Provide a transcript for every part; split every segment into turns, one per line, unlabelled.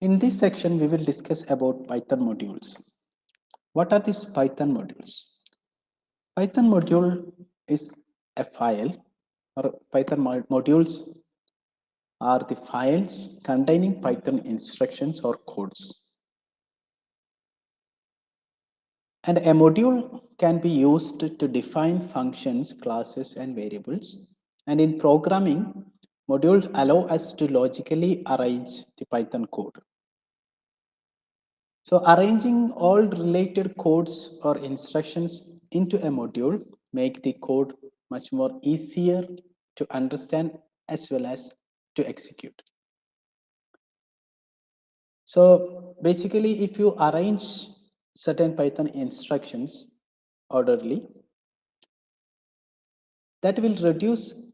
In this section, we will discuss about Python modules. What are these Python modules? Python module is a file, or Python modules are the files containing Python instructions or codes. And a module can be used to define functions, classes, and variables. And in programming, modules allow us to logically arrange the Python code. So arranging all related codes or instructions into a module make the code much more easier to understand as well as to execute. So basically, if you arrange certain Python instructions orderly, that will reduce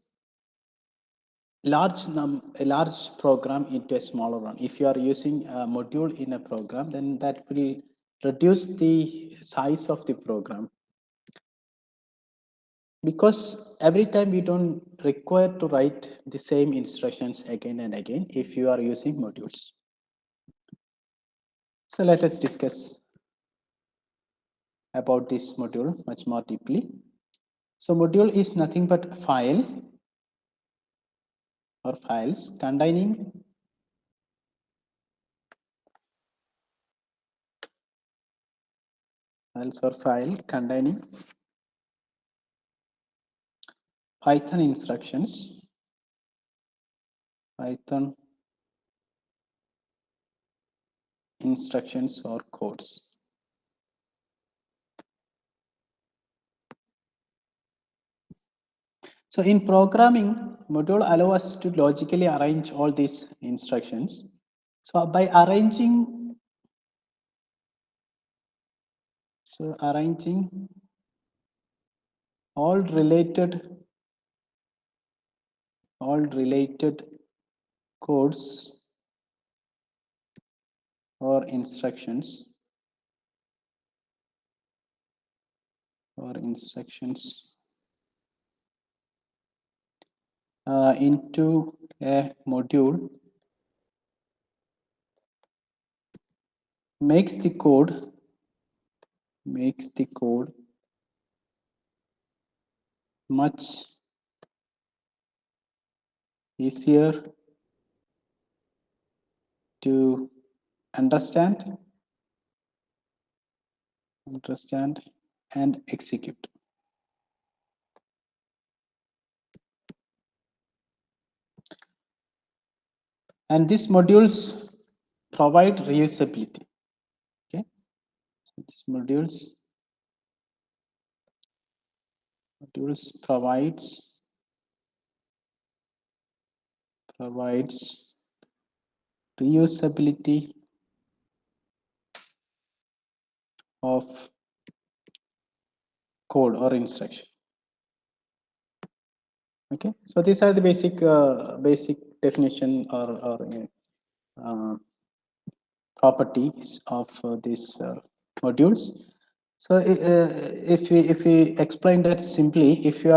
a large program into a smaller one. If you are using a module in a program, then that will reduce the size of the program, because every time you don't require to write the same instructions again and again if you are using modules. So let us discuss about this module much more deeply. So module is nothing but file or files containing Python instructions, Python instructions or codes. So in programming, module allow us to logically arrange all these instructions. So by arranging all related codes or instructions into a module makes the code much easier to understand and execute. And these modules provide reusability. Okay, so these modules provides reusability of code or instruction. Okay, so these are the basic definition or properties of these modules. So if we explain that simply, if you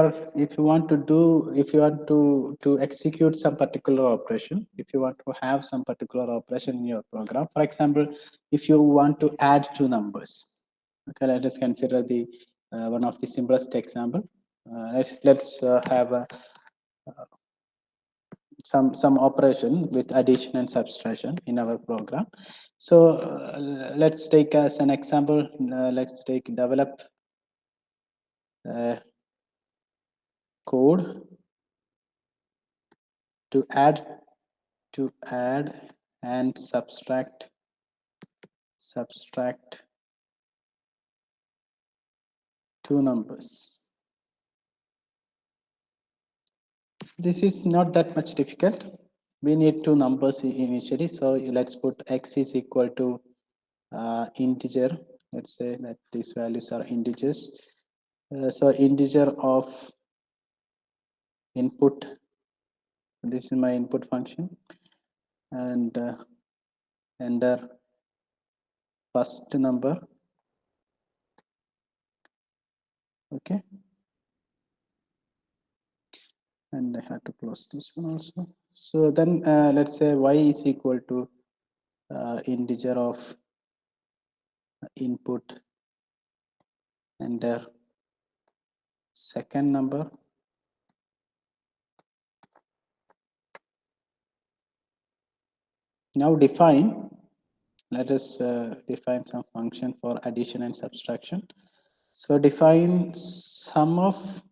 want to execute some particular operation, if you want to have some particular operation in your program, for example, if you want to add two numbers, okay, let us consider the one of the simplest example. Let's have a some operation with addition and subtraction in our program. So let's take as an example, let's take develop code to add and subtract two numbers. This is not that much difficult. We need two numbers initially, so let's put x is equal to integer. Let's say that these values are integers. So integer of input, this is my input function, and enter first number. Okay, and I have to close this one also. So then let's say y is equal to integer of input, enter second number, now define, let us define some function for addition and subtraction. So define sum of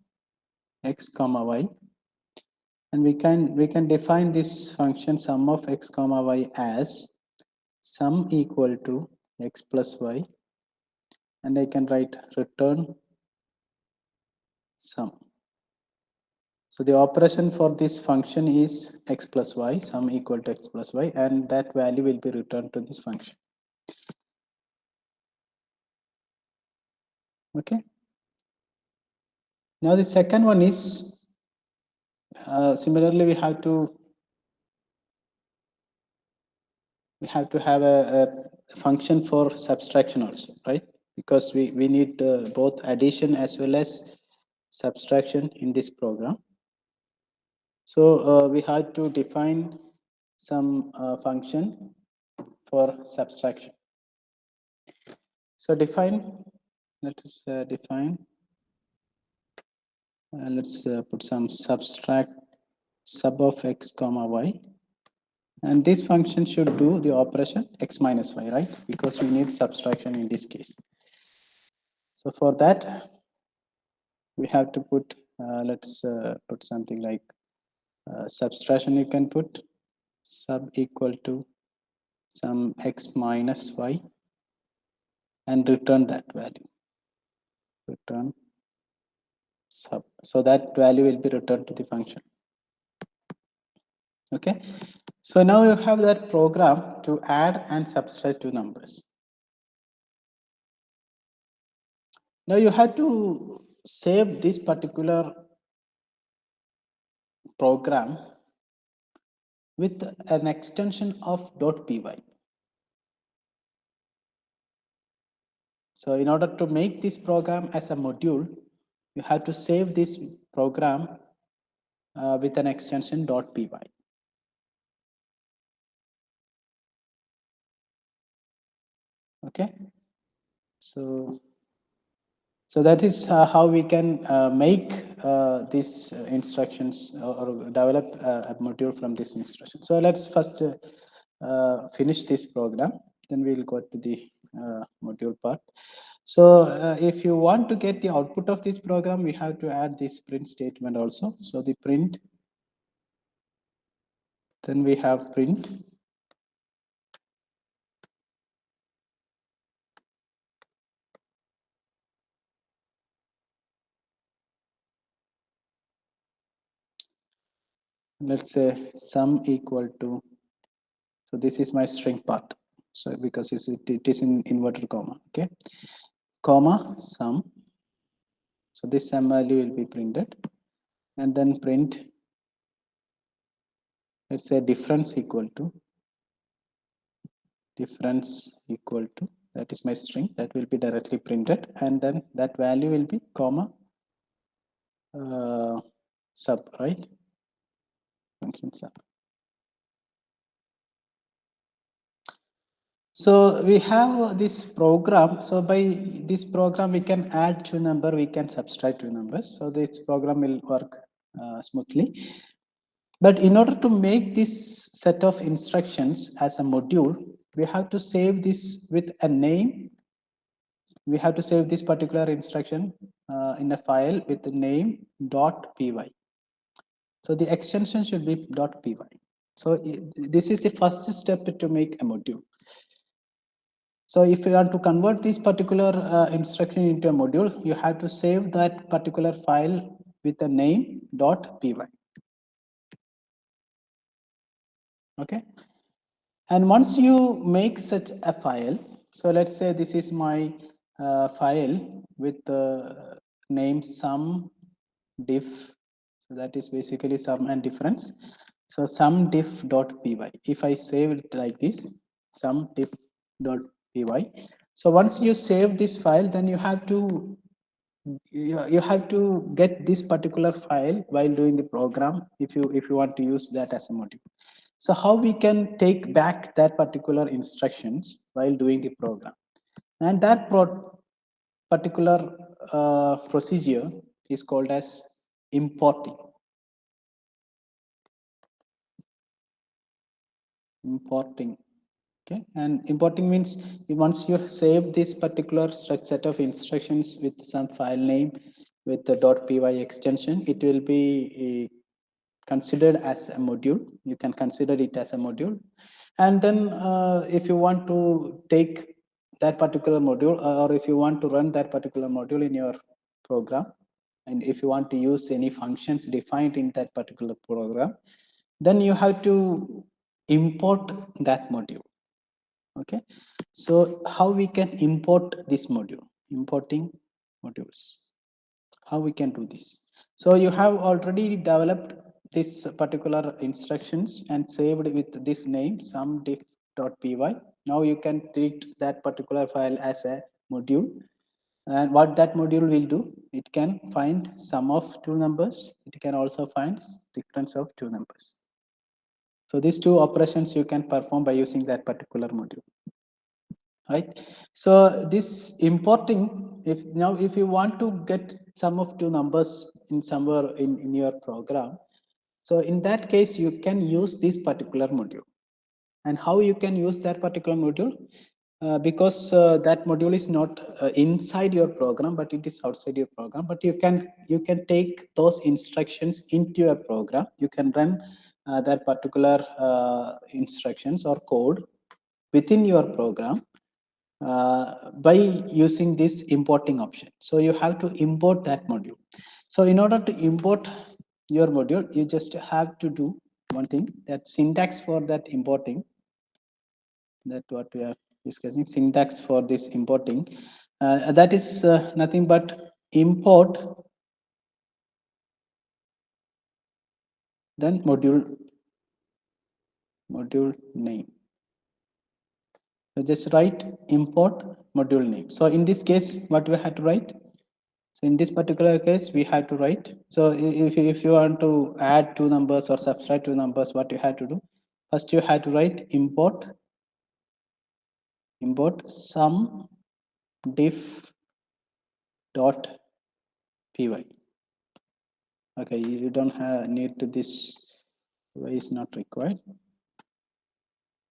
x comma y, and we can define this function sum of x comma y as sum equal to x plus y, and I can write return sum. So the operation for this function is x plus y, sum equal to x plus y, and that value will be returned to this function. Okay. Now the second one is similarly we have to have a function for subtraction also, right? Because we need both addition as well as subtraction in this program. So we have to define some function for subtraction. So define, let us define, let's put some subtract sub of x comma y, and this function should do the operation x minus y, right? Because we need subtraction in this case. So for that we have to put let's put something like subtraction. You can put sub equal to some x minus y and return that value, return sub, so that value will be returned to the function. Okay, so now you have that program to add and subtract two numbers. Now you have to save this particular program with an extension of .py. So in order to make this program as a module, you have to save this program with an extension .py. Okay, so that is how we can make these instructions or develop a module from this instruction. So let's first finish this program, then we'll go to the module part. So if you want to get the output of this program, we have to add this print statement also. So the print, then we have print. Let's say sum equal to, so this is my string part. So because it is in inverted comma, okay, comma sum. So this sum value will be printed, and then print, let's say difference equal to, that is my string, that will be directly printed, and then that value will be comma sub, right? Function sub. So we have this program. So by this program, we can add two numbers, we can subtract two numbers. So this program will work smoothly. But in order to make this set of instructions as a module, we have to save this with a name. We have to save this particular instruction in a file with the name .py. So the extension should be .py. So this is the first step to make a module. So if you want to convert this particular instruction into a module, you have to save that particular file with the name .py. Okay. And once you make such a file, so let's say this is my file with the name sum diff. So that is basically sum and difference. So sum diff.py. If I save it like this, sum diff.py. So once you save this file, then you have to get this particular file while doing the program if you want to use that as a module. So how we can take back that particular instructions while doing the program, and that particular procedure is called as importing. Importing. Okay, and importing means once you save this particular set of instructions with some file name with the .py extension, it will be considered as a module. You can consider it as a module, and then if you want to take that particular module, or if you want to run that particular module in your program, and if you want to use any functions defined in that particular program, then you have to import that module. Okay, so how we can import this module? Importing modules, how we can do this? So you have already developed this particular instructions and saved with this name sumdiff.py. Now you can treat that particular file as a module, and what that module will do, it can find sum of two numbers, it can also find difference of two numbers. So these two operations you can perform by using that particular module, right? So this importing, if now if you want to get sum of two numbers in somewhere in your program, so in that case you can use this particular module. And how you can use that particular module? Because that module is not inside your program, but it is outside your program, but you can take those instructions into your program. You can run that particular instructions or code within your program by using this importing option. So you have to import that module. So in order to import your module, you just have to do one thing, that syntax for that importing, that what we are discussing, syntax for this importing, that is nothing but import, then module name. So just write import module name. So in this case, what we have to write? So in this particular case, we have to write. So if you want to add two numbers or subtract two numbers, what you have to do? First, you have to write import sum diff dot py. Okay, you don't have need to this way is not required.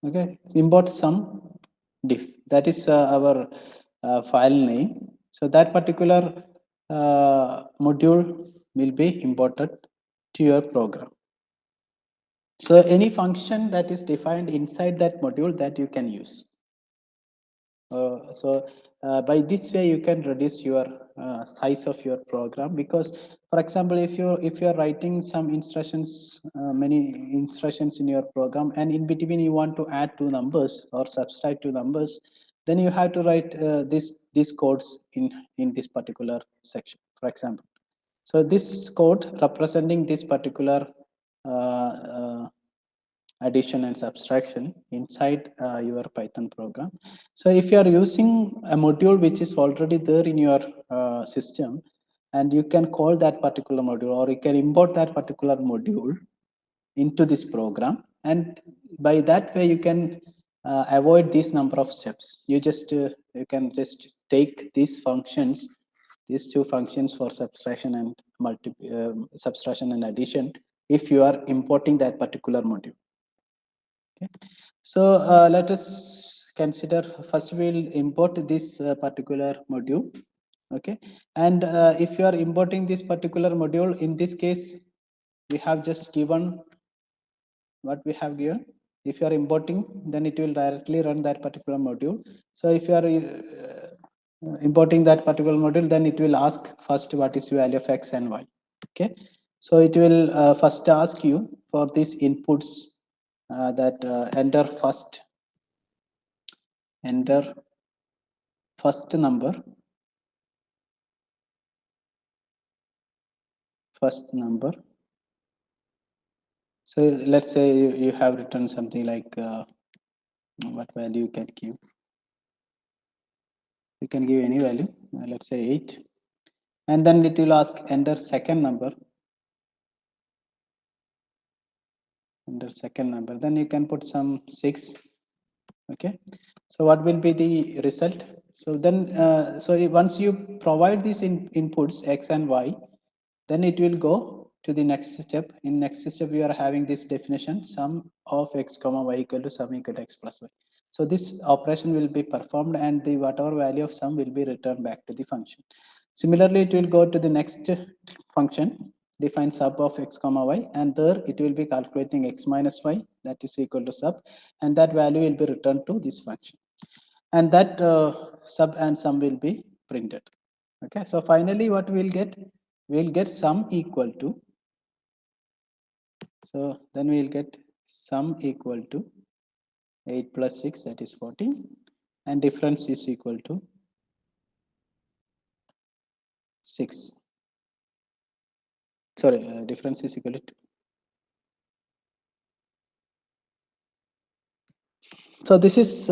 Okay, import sum diff. That is our file name. So that particular module will be imported to your program. So any function that is defined inside that module that you can use. So by this way you can reduce your size of your program, because for example, if you're writing some instructions, many instructions in your program, and in between you want to add two numbers or subtract two numbers, then you have to write these codes in this particular section, for example. So this code representing this particular addition and subtraction inside your Python program. So if you are using a module which is already there in your system, and you can call that particular module, or you can import that particular module into this program, and by that way you can avoid this number of steps. You can just take these functions, these two functions for subtraction and subtraction and addition, if you are importing that particular module. Okay. So let us consider, first we'll import this particular module. Okay, and if you are importing this particular module, in this case we have just given what we have given. If you are importing, then it will directly run that particular module. So if you are importing that particular module, then it will ask first what is the value of x and y. Okay, so it will first ask you for these inputs, that enter first number. So let's say you have written something like what value you can give. You can give any value, let's say 8, and then it will ask enter second number, under second number, then you can put some 6. Okay, so what will be the result? So then once you provide these inputs x and y, then it will go to the next step. In next step we are having this definition, sum of x comma y equal to sum equal to x plus y. So this operation will be performed and the whatever value of sum will be returned back to the function. Similarly, it will go to the next function, define sub of x comma y, and there it will be calculating x minus y, that is equal to sub, and that value will be returned to this function, and that sub and sum will be printed. Okay, so finally what we'll get sum equal to, so then we'll get sum equal to 8 plus 6, that is 14, and difference is equal to 6. Sorry, difference is equal to 2. So this is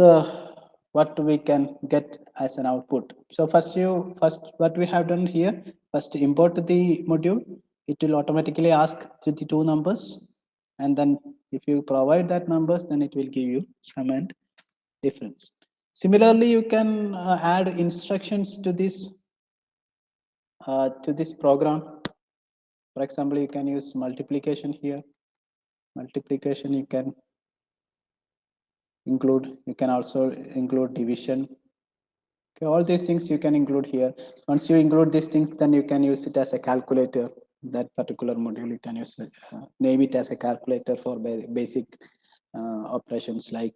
what we can get as an output. So first what we have done here, first import the module. It will automatically ask to the two numbers, and then if you provide that numbers, then it will give you sum and difference. Similarly, you can add instructions to this program. For example, you can use multiplication here. Multiplication you can include. You can also include division. Okay, all these things you can include here. Once you include these things, then you can use it as a calculator. That particular module, you can use name it as a calculator for basic operations like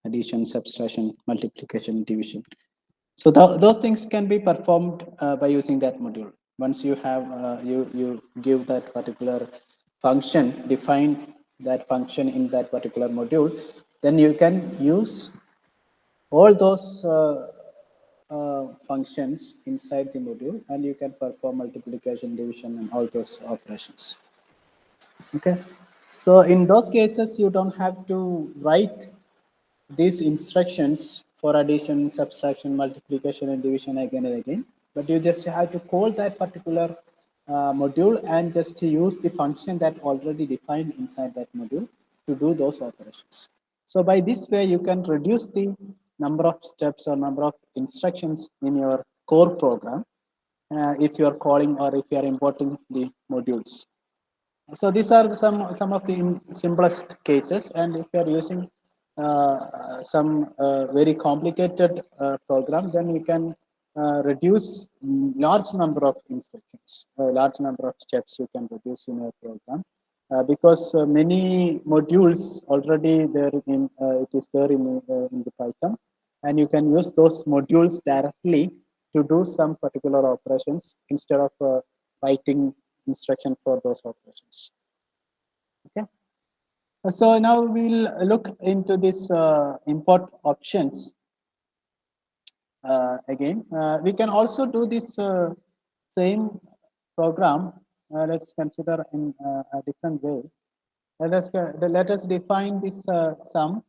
addition, subtraction, multiplication, division. So those things can be performed by using that module. Once you have you give that particular function, define that function in that particular module, then you can use all those functions inside the module, and you can perform multiplication, division, and all those operations. Okay, so in those cases you don't have to write these instructions for addition, subtraction, multiplication, and division again and again, but you just have to call that particular module and just use the function that already defined inside that module to do those operations. So by this way, you can reduce the number of steps or number of instructions in your core program if you are calling or if you are importing the modules. So these are some of the simplest cases, and if you are using some very complicated program, then you can reduce large number of instructions, large number of steps you can reduce in your program, because many modules already there in it is there in the Python, and you can use those modules directly to do some particular operations instead of writing instruction for those operations. Okay, so now we'll look into this import options again. We can also do this same program. Let's consider in a different way. Let us define this sum.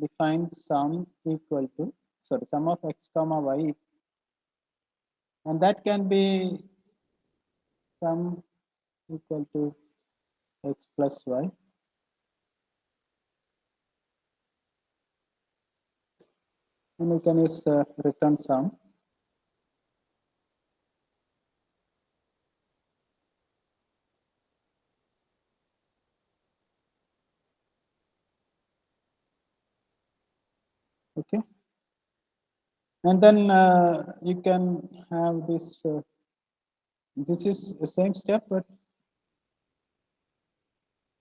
Define sum equal to, sorry, sum of x comma y, and that can be sum equal to x plus y, and we can use return sum. Okay, and then you can have this. This is the same step, but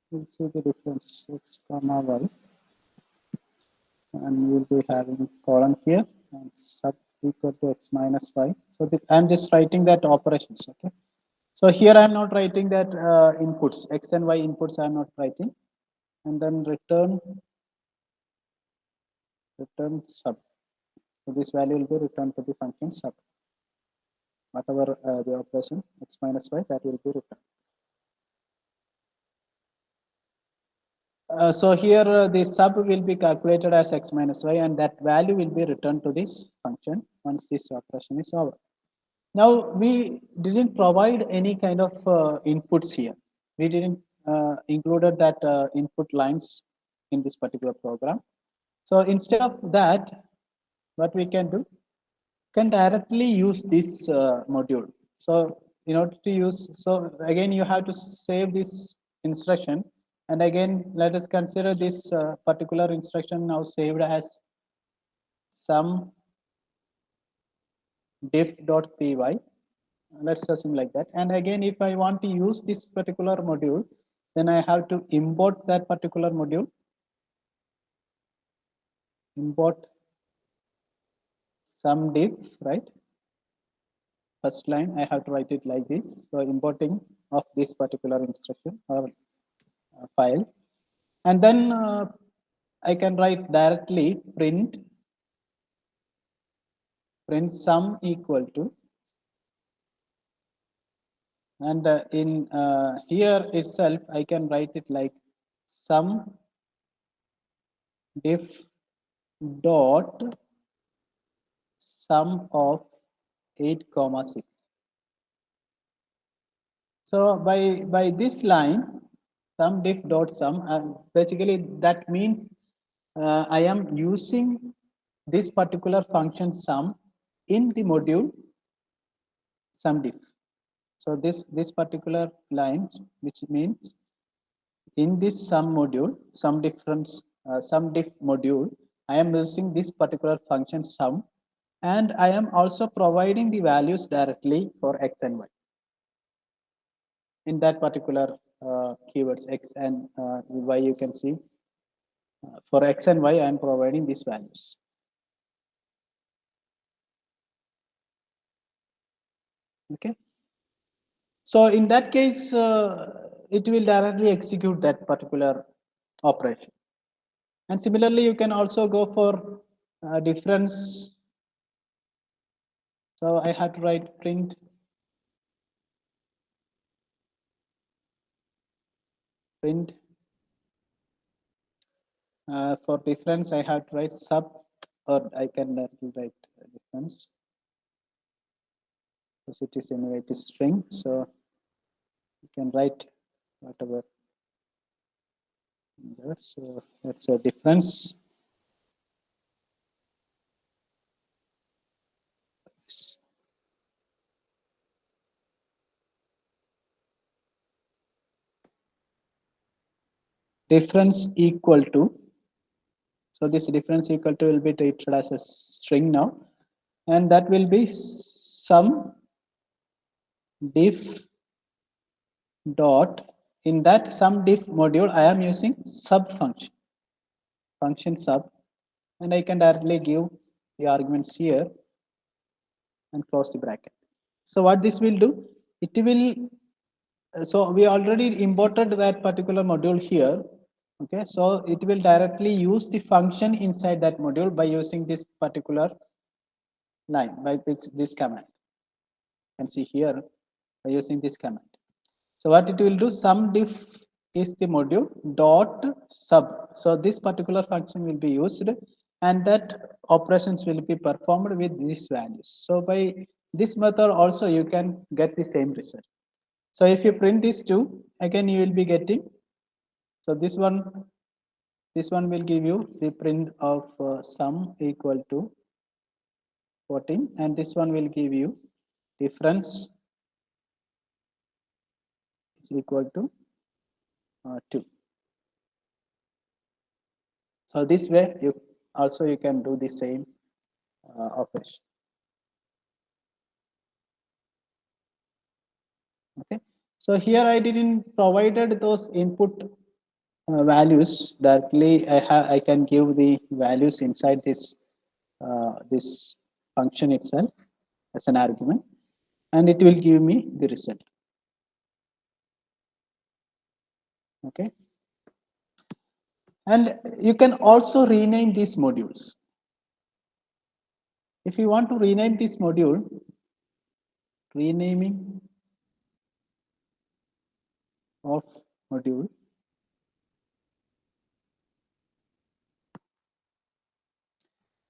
we'll see the difference x comma y, and we'll be having column here and sub equal to x minus y. So I'm just writing that operations. Okay, so here I'm not writing that inputs, x and y inputs I'm not writing, and then return sub. So this value will be returned to the function sub. Whatever the operation x minus y, that will be returned. So here the sub will be calculated as x minus y, and that value will be returned to this function once this operation is over. Now we didn't provide any kind of inputs here. We didn't included that input lines in this particular program. So instead of that, what we can do, can directly use this module. So in order to use, so again you have to save this instruction, and again let us consider this particular instruction now saved as some diff.py. Let's assume like that. And again, if I want to use this particular module, then I have to import that particular module. Import some diff, right? First line, I have to write it like this. So importing of this particular instruction or file. And then I can write directly print sum equal to, and in here itself I can write it like sum diff dot sum of 8 comma 6. So by this line sum diff dot sum, basically that means I am using this particular function sum in the module sum diff. So this particular line, which means in this sum module, sum diff module, I am using this particular function sum, and I am also providing the values directly for x and y in that particular keywords x and y. You can see for x and y, I am providing these values. Okay. So in that case, it will directly execute that particular operation. And similarly, you can also go for difference. So I have to write print for difference. I have to write sub, or I can directly write difference because it is anyway it is string. So you can write whatever. So that's a difference. Difference equal to, so this difference equal to will be treated as a string now, and that will be some diff dot, in that some diff module I am using sub function sub, and I can directly give the arguments here and close the bracket. So what this will do, it will, so we already imported that particular module here. Okay, so it will directly use the function inside that module by using this particular line, by this command. You can see here by using this command. So what it will do, sum diff is the module dot sub. So this particular function will be used, and that operations will be performed with these values. So by this method also you can get the same result. So if you print these two, again you will be getting, so this one will give you the print of sum equal to 14, and this one will give you difference is equal to 2. So this way you also you can do the same operation. Okay, so here I didn't provided those input values directly. I can give the values inside this function itself as an argument, and it will give me the result. Okay, and you can also rename these modules. If you want to rename this module, renaming of module.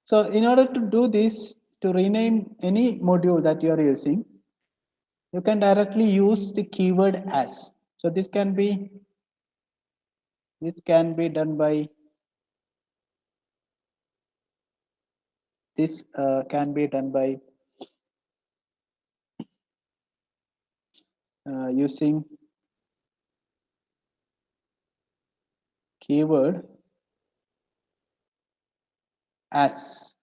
So in order to do this, to rename any module that you are using, you can directly use the keyword as. So this can be This can be done by this can be done by using keyword as.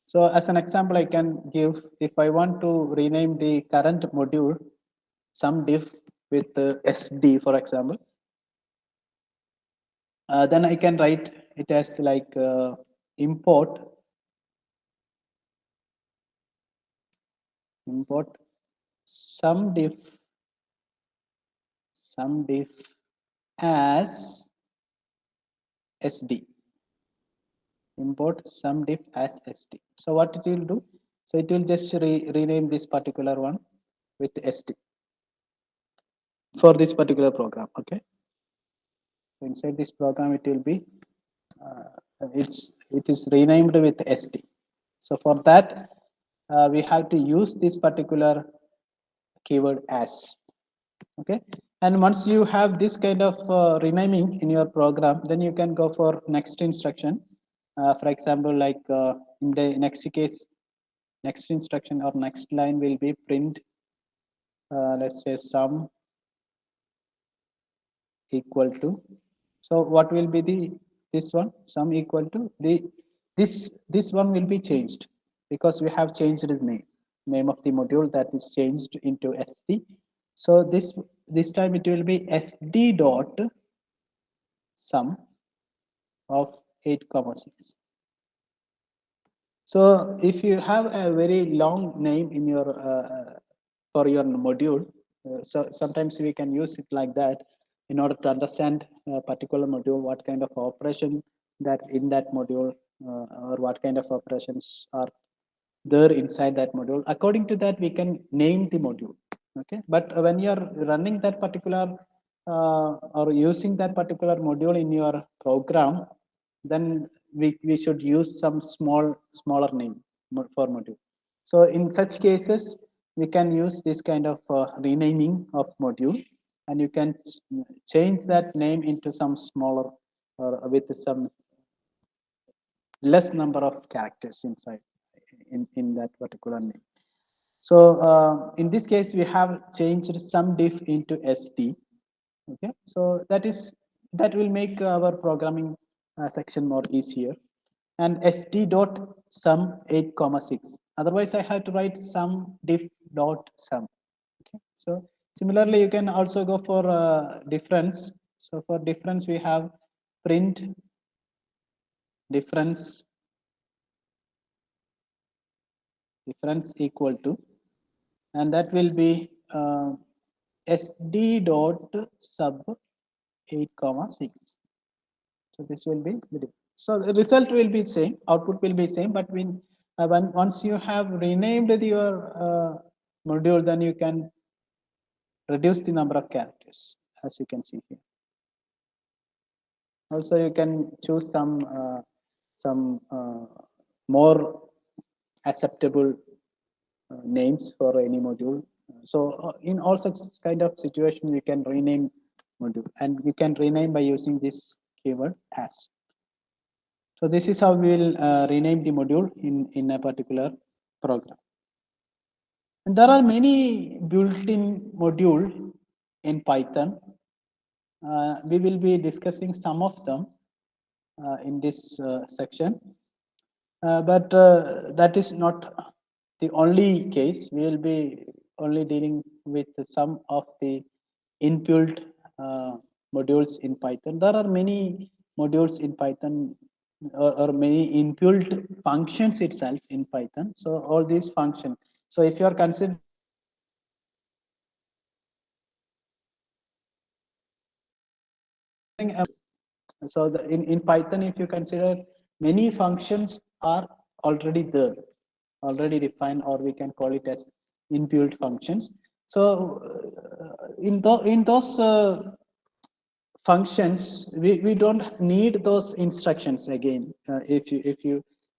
So as an example, I can give, if I want to rename the current module some diff with SD, for example, then I can write it as like import some diff as SD. Import some diff as SD. So what it will do? So it will just rename this particular one with SD for this particular program. Okay. So inside this program, it will be it is renamed with SD. So for that, we have to use this particular keyword as. Okay. And once you have this kind of renaming in your program, then you can go for next instruction. For example, like in the next case, next instruction or next line will be print, let's say sum equal to. So what will be the this one? Sum equal to the this one will be changed because we have changed the name of the module, that is changed into SD. So this time it will be SD dot sum of 8 comma 6. So if you have a very long name in your for your module, so sometimes we can use it like that in order to understand a particular module, what kind of operation that in that module, or what kind of operations are there inside that module. According to that, we can name the module. Okay, but when you are running that particular or using that particular module in your program, then we should use some smaller name for module. So in such cases, we can use this kind of renaming of module, and you can change that name into some smaller or with some less number of characters inside in that particular name. So in this case, we have changed some diff into SD. Okay, so that will make our programming section more easier. And SD dot sum 8 comma 6. Otherwise, I have to write sum diff dot sum. Okay, so similarly, you can also go for difference. So for difference, we have print difference equal to, and that will be SD dot sub 8 comma 6. So this will be the so the result will be same, output will be same, but when once you have renamed your module, then you can reduce the number of characters, as you can see here. Also, you can choose some more acceptable names for any module. So in all such kind of situation, you can rename module, and you can rename by using this keyword as. So this is how we will rename the module in a particular program. And there are many built-in module in Python. We will be discussing some of them in this section. But that is not the only case. We will be only dealing with some of the inbuilt modules in Python. There are many modules in Python, or many inbuilt functions itself in Python. So all these functions. So if you are considering so in Python, if you consider, many functions are already there, already defined, or we can call it as inbuilt functions. So in those functions, we don't need those instructions again.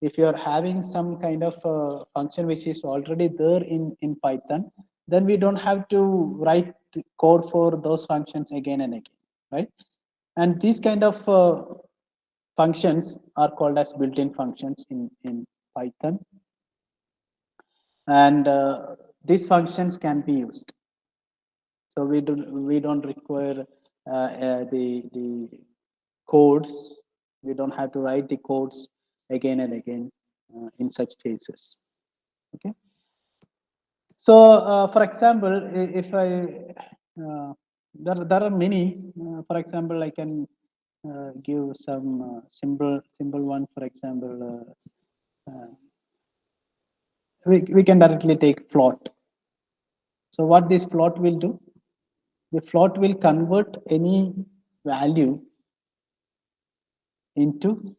If you are having some kind of function which is already there in Python, then we don't have to write code for those functions again and again, right? And these kind of functions are called as built-in functions in Python. And these functions can be used. So we don't require the codes. We don't have to write the codes again and again in such cases. Okay. So for example, if I there are many. For example, I can give some simple one. For example, we can directly take float. So what this float will do? The float will convert any value into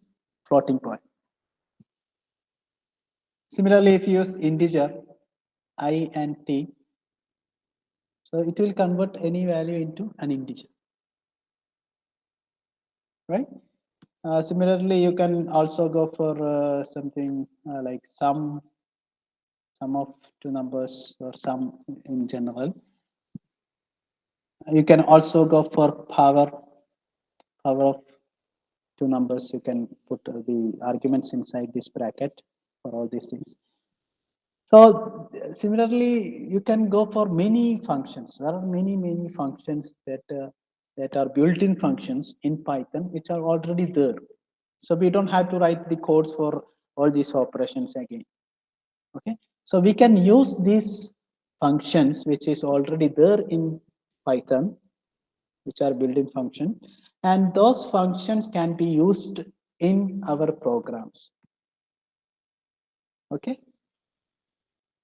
floating point. Similarly, if you use integer I and t, so it will convert any value into an integer, right? Similarly, you can also go for something like sum of two numbers or sum in general. You can also go for power of two numbers. You can put the arguments inside this bracket for all these things. So similarly, you can go for many functions. There are many functions that are built-in functions in Python, which are already there. So we don't have to write the codes for all these operations again. Okay, so we can use these functions which is already there in Python, which are built-in function, and those functions can be used in our programs. Okay,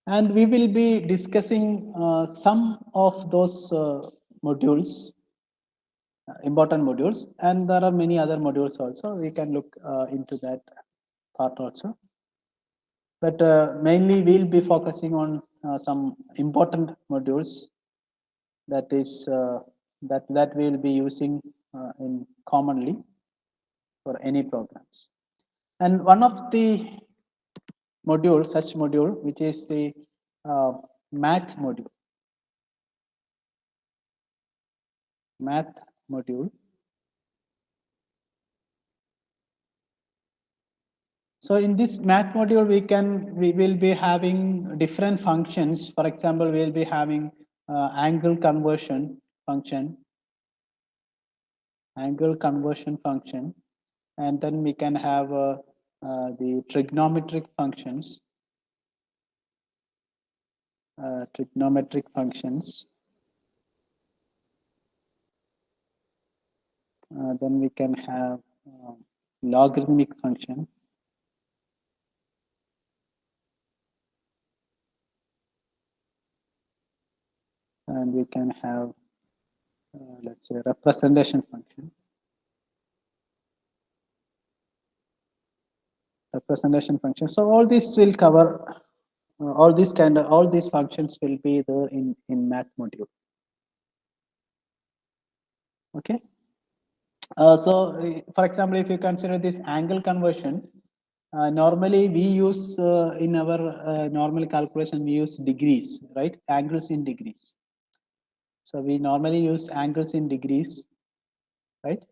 and we will be discussing some of those modules, important modules, and there are many other modules also. We can look into that part also. But mainly we'll be focusing on some important modules that is that we'll be using in commonly for any programs. And one of the module, such module, which is the math module. Math module. So in this math module, we will be having different functions. For example, we'll be having angle conversion function, and then we can have the trigonometric functions, then we can have logarithmic function, and we can have let's say representation function. So all this will cover all these functions will be there in math module. Okay. So for example, if you consider this angle conversion, normally we use in our normal calculation we use degrees, right? Angles in degrees. So we normally use angles in degrees, right?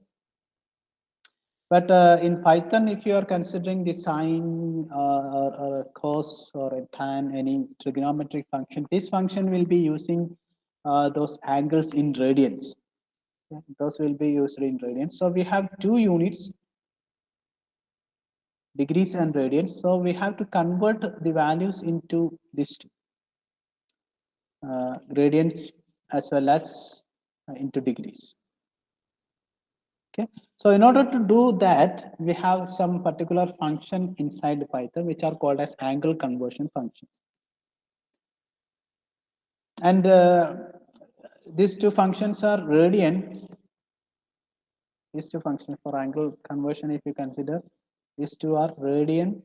But in Python, if you are considering the sine or a cos or a tan, any trigonometric function, this function will be using those angles in radians. Yeah, those will be used in radians. So we have two units, degrees and radians. So we have to convert the values into these two, radians as well as into degrees. Okay, so in order to do that, we have some particular function inside Python which are called as angle conversion functions. And these two functions are radian. These two functions for angle conversion, if you consider, these two are radian,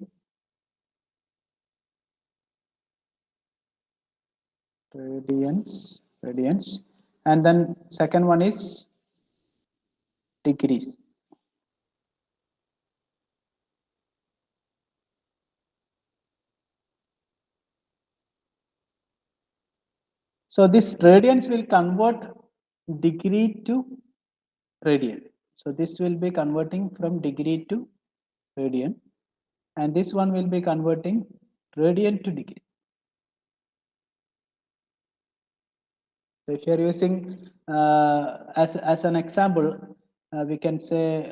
radians, and then second one is degrees. So this radians will convert degree to radian. So this will be converting from degree to radian, and this one will be converting radian to degree. So if you are using as an example, we can say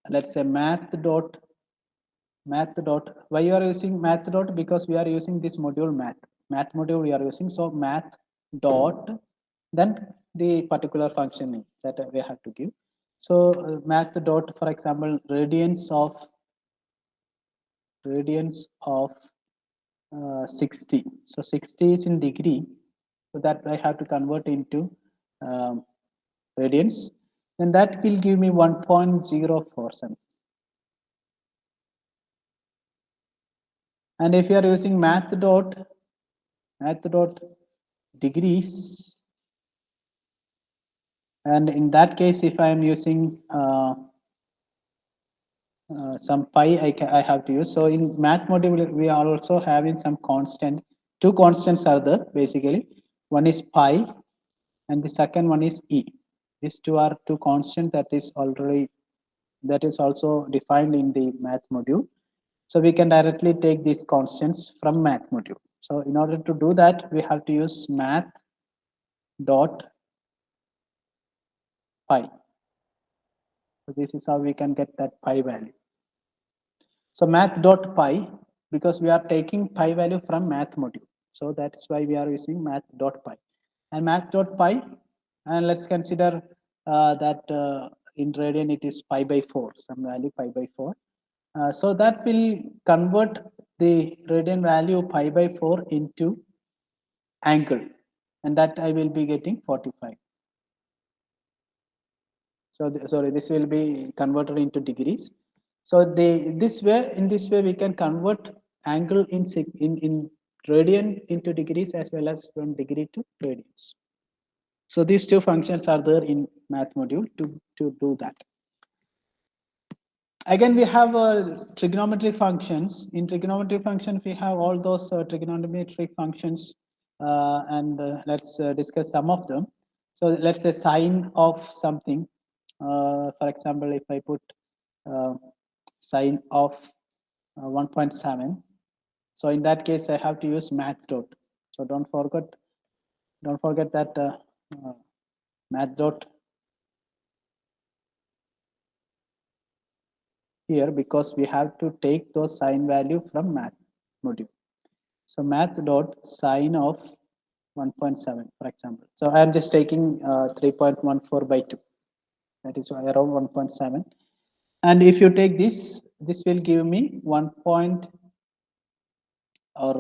let's say math dot. Why you are using math dot? Because we are using this module math module we are using. So math dot then the particular function name that we have to give. So math dot, for example, radians of 60. So 60 is in degree, so that I have to convert into um, radians. Then that will give me 1.04 something. And if you are using math dot degrees, and in that case, if I am using some pi, I have to use. So in math module, we are also having some constant. Two constants are there basically. One is pi, and the second one is e. These two are two constants that is also defined in the math module. So we can directly take these constants from math module. So in order to do that, we have to use math dot pi. So this is how we can get that pi value. So math dot pi, because we are taking pi value from math module. So that's why we are using math dot pi. And math dot pi, and let's consider that in radian it is pi by 4, some value pi by 4. So that will convert the radian value pi by 4 into angle, and that I will be getting 45. So sorry, this will be converted into degrees. So in this way we can convert angle in radian into degrees as well as from degree to radians. So these two functions are there in math module to do that. Again, we have trigonometric functions. In trigonometric functions, we have all those trigonometric functions, and let's discuss some of them. So let's say sine of something. For example, if I put uh, sine of 1.7, so in that case, I have to use math dot. So don't forget that uh, math dot here, because we have to take those sine value from math module. So math dot sine of 1.7, for example. So I am just taking 3.14 by 2. That is around 1.7. And if you take this will give me 1 point, or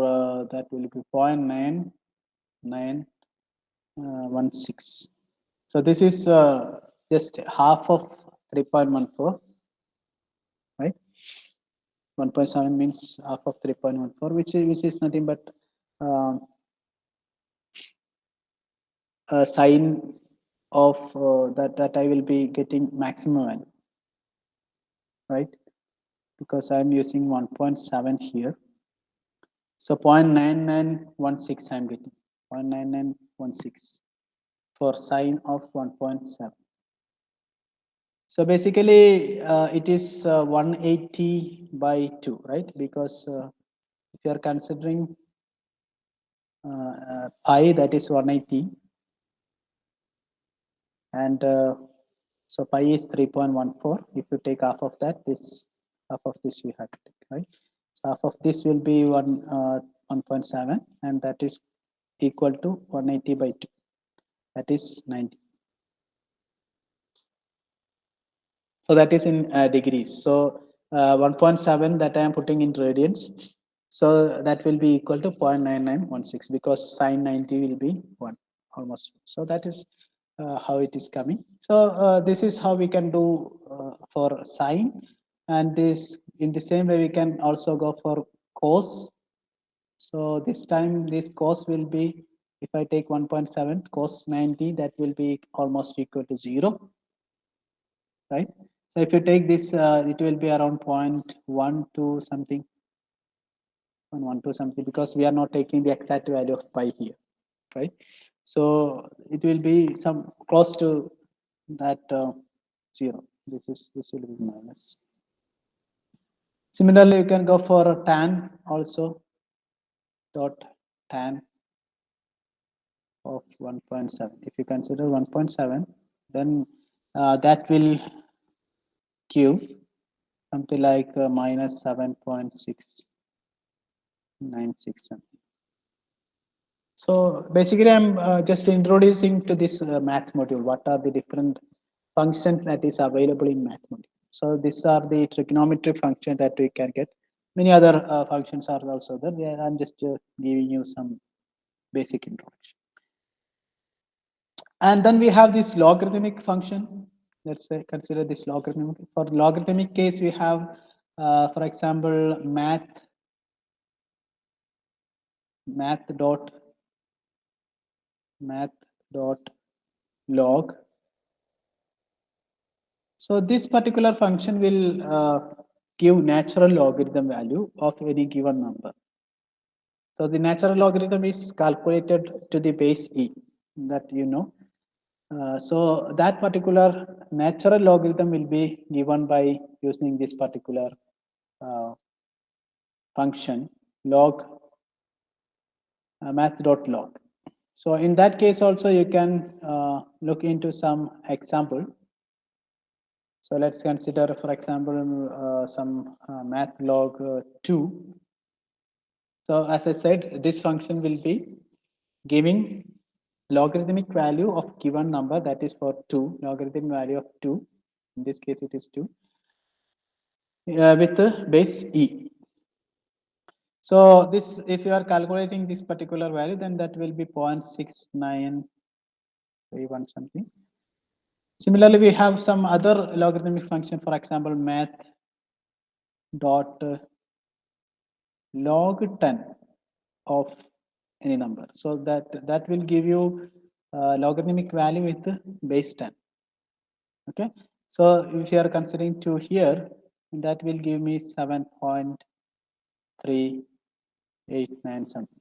that will be 0.9916. So this is just half of 3.14, right? 1.7 means half of 3.14, which is nothing but um, sine of that I will be getting maximum value, right? Because I'm using 1.7 here. So 0.9916 I'm getting 0.9916 for sine of 1.7. So basically it is 180 by 2, right? Because if you are considering pi, that is 180, and so pi is 3.14. If you take half of that, half of this we have to take, right? So half of this will be 1.7, and that is equal to 180 by 2. That is 90. So that is in degrees. So 1.7 that I am putting in radians. So that will be equal to 0.9916, because sine 90 will be 1 almost. So that is how it is coming. So this is how we can do for sine, and this in the same way we can also go for cos. So this time this cos will be, if I take 1.7 cos 90, that will be almost equal to 0, right? So if you take this, it will be around 0.12 something, 0.12 something, because we are not taking the exact value of pi here, right? So it will be some close to that 0. This will be minus. Similarly, you can go for tan also, dot tan of 1.7. If you consider 1.7, then that will give something like minus 7.696 something. So basically, I'm just introducing to this math module. What are the different functions that is available in math module? So these are the trigonometry function that we can get. Many other functions are also there. Yeah, I'm just giving you some basic introduction. And then we have this logarithmic function. Let's say consider this logarithmic. For logarithmic case, we have, for example, math dot log. So this particular function will give natural logarithm value of any given number. So the natural logarithm is calculated to the base e, that you know. So that particular natural logarithm will be given by using this particular uh, function log math.log. So in that case also you can look into some example. So let's consider, for example, some math log 2. So as I said, this function will be giving logarithmic value of given number, that is for 2, logarithm value of 2. In this case, it is 2 with the base e. So this, if you are calculating this particular value, then that will be 0.6931 something. Similarly, we have some other logarithmic function, for example, math dot log 10 of any number. So that will give you logarithmic value with the base 10. Okay. So if you are considering 2 here, that will give me 7.389 something.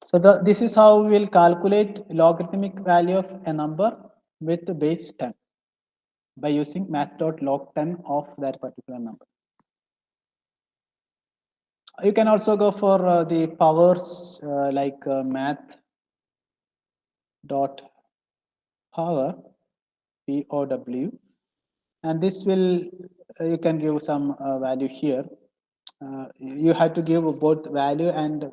So this is how we will calculate logarithmic value of a number with the base 10 by using math.log 10 of that particular number. You can also go for the powers like math dot power POW, and this will you can give some value here. You have to give both value and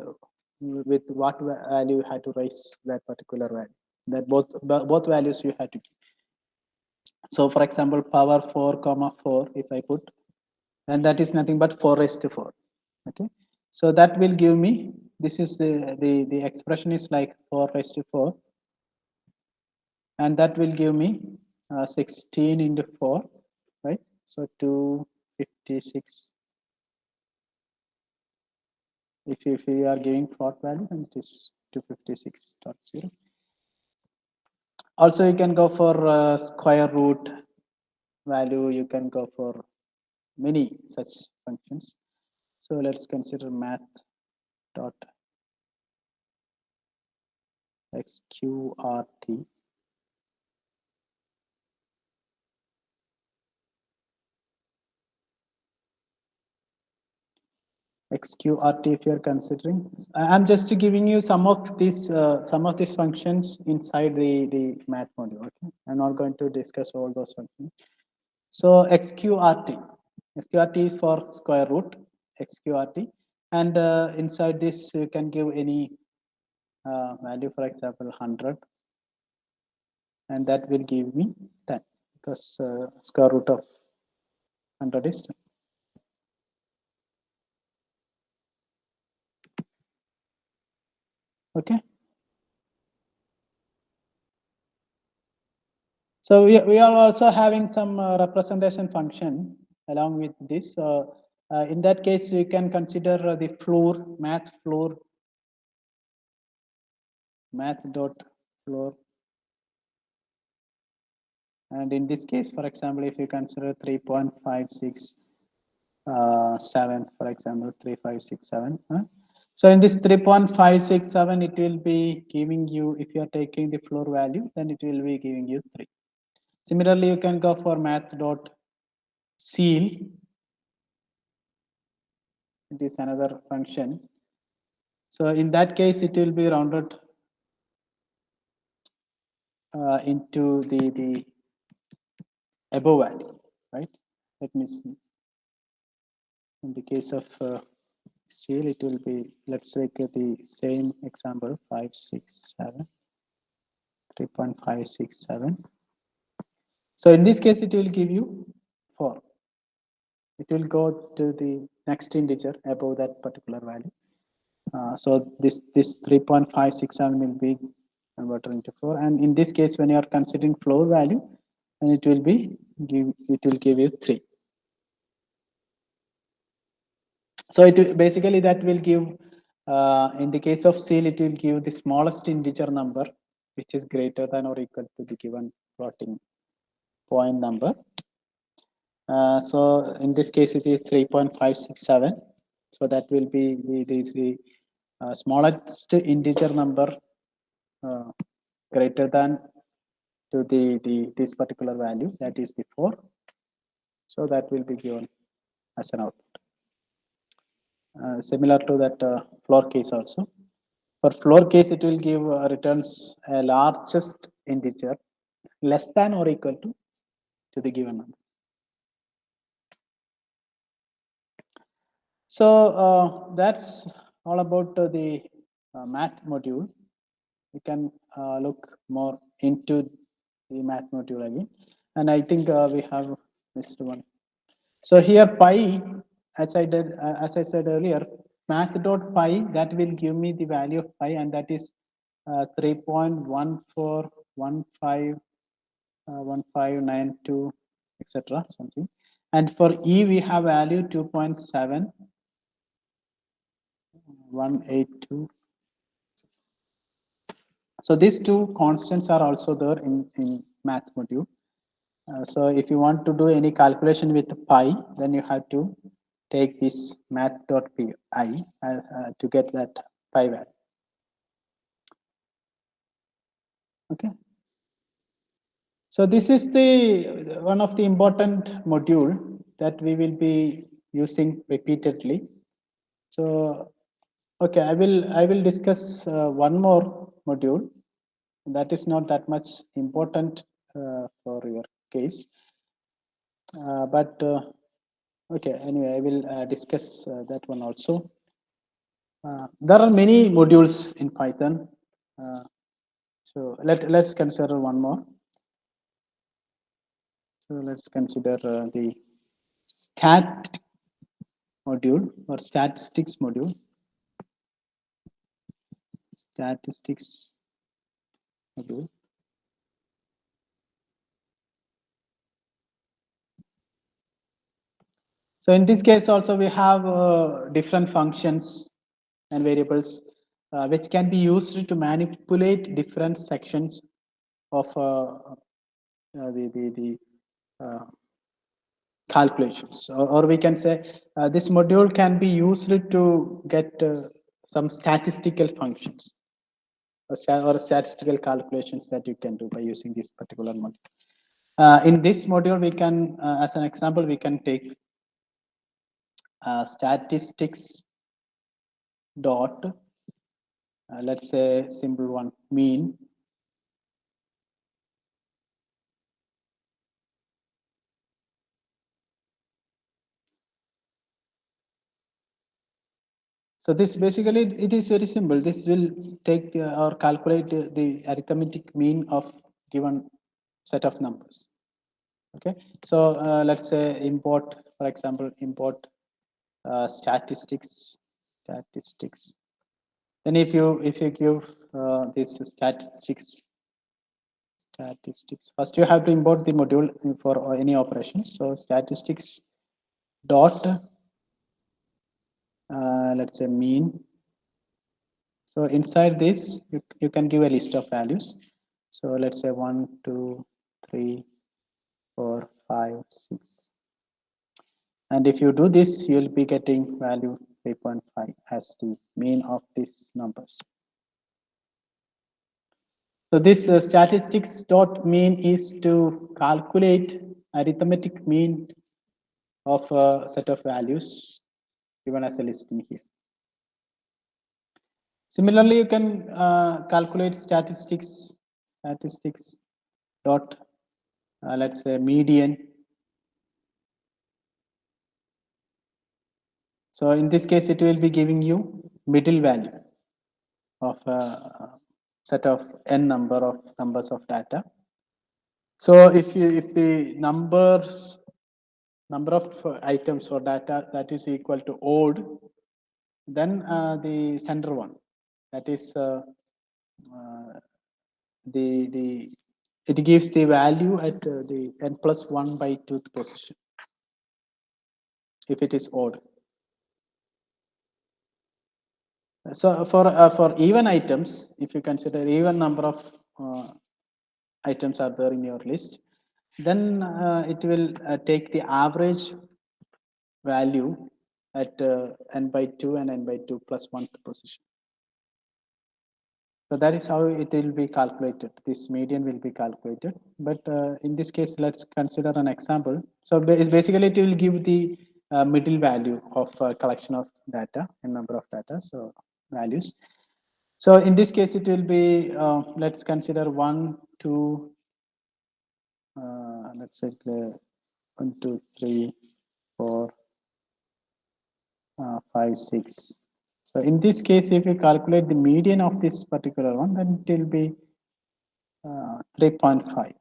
with what value you have to raise that particular value. That both values you have to give. So for example, power 4 comma 4, if I put, and that is nothing but 4 raised to 4. Okay, so that will give me, this is the expression is like 4 raised to 4, and that will give me 16 into 4, right? So 256. If you are giving float value, then it is 256.0. Also, you can go for square root value. You can go for many such functions. So let's consider math dot xqrt. XQRT, if you're considering, I'm just giving you some of these functions inside the math module. Okay, I'm not going to discuss all those functions. So XQRT is for square root, XQRT, and inside this you can give any value, for example 100, and that will give me 10 because square root of 100 is 10. Okay. So we are also having some representation function along with this. In that case, you can consider the floor, math dot floor. And in this case, for example, if you consider 3.567, for example, 3567, So in this 3.567, it will be giving you, if you are taking the floor value, then it will be giving you 3. Similarly, you can go for math dot ceil. It is another function. So in that case, it will be rounded into the above value, right? Let me see. In the case of ceil, it will be, let's take the same example, 567, 3.567. So in this case, it will give you 4. It will go to the next integer above that particular value. So this 3.567 will be converted into 4. And in this case, when you are considering floor value, then it will give you 3. So basically that will give, in the case of ceil, it will give the smallest integer number, which is greater than or equal to the given floating point number. So in this case, it is 3.567. So that will be the smallest integer number greater than to this particular value, that is the 4. So that will be given as an output. Similar to that floor case also. For floor case, it will give returns a largest integer less than or equal to the given number. So that's all about the math module. You can look more into the math module again. And I think we have missed one. So here pi, as I said earlier, math.pi, that will give me the value of pi, and that is 3.14151592, etc. something. And for e, we have value 2.7182. So these two constants are also there in math module. So if you want to do any calculation with pi, then you have to take this math.pi to get that pi value. Okay. So this is the one of the important module that we will be using repeatedly. So okay, I will discuss one more module that is not that much important for your case, but okay, anyway, I will discuss that one also. There are many modules in Python. So let's consider one more. So let's consider the stat module or statistics module. Statistics module. So in this case also we have different functions and variables which can be used to manipulate different sections of the calculations, or we can say this module can be used to get some statistical functions or statistical calculations that you can do by using this particular module. In this module, we can, as an example, we can take statistics dot, let's say simple one, mean. So this basically, it is very simple. This will take or calculate the arithmetic mean of given set of numbers. Okay, so let's say import, for example, import statistics. Then if you give this statistics, first you have to import the module for any operation. So statistics dot, let's say mean. So inside this, you can give a list of values. So let's say 1, 2, 3, 4, 5, 6. And if you do this, you'll be getting value 3.5 as the mean of these numbers. So this statistics dot mean is to calculate arithmetic mean of a set of values given as a listing here. Similarly, you can calculate statistics dot let's say median. So in this case, it will be giving you middle value of a set of n numbers of data. So if the number of items or data that is equal to odd, then the center one, that is the it gives the value at the n plus 1 by 2th position if it is odd. So for even items, if you consider even number of items are there in your list, then it will take the average value at n by 2 and n by 2 plus 1th position. So that is how it will be calculated. This median will be calculated. But in this case, let's consider an example. So basically, it will give the middle value of collection of data and number of data. So values. So in this case, it will be, let's consider 1, 2, let's say 1, 2, 3, 4, 5, 6. So in this case, if we calculate the median of this particular one, then it will be 3.5.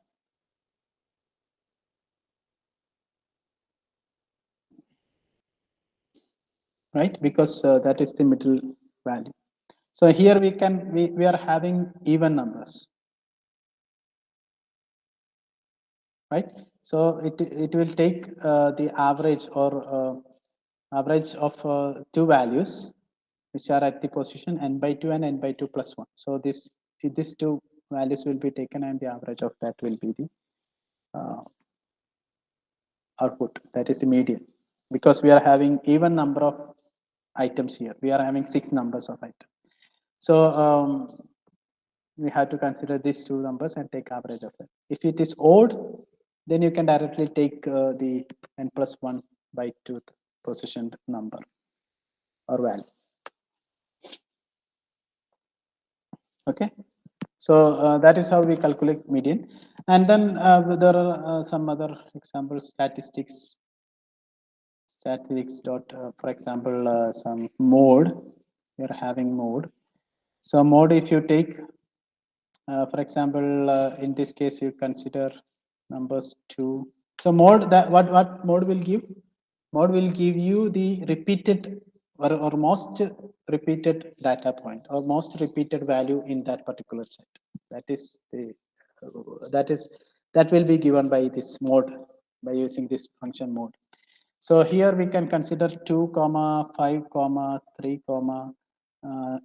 Right, because that is the middle value. So here we are having even numbers, right? So it will take the average or average of two values which are at the position n by 2 and n by 2 plus 1. So these two values will be taken and the average of that will be the uh, output, that is the median, because we are having even number of items here. We are having 6 numbers of items. So we have to consider these two numbers and take average of them. If it is odd, then you can directly take the n plus 1 by 2th positioned number or value. Okay, so that is how we calculate median. And then there are some other examples. Statistics dot for example some mode. We are having mode. So mode, if you take for example in this case you consider numbers 2. So mode, that what mode will give? Mode will give you the repeated or most repeated data point or most repeated value in that particular set. That is the that will be given by this mode, by using this function mode. So here we can consider 2 comma 5 comma 3 comma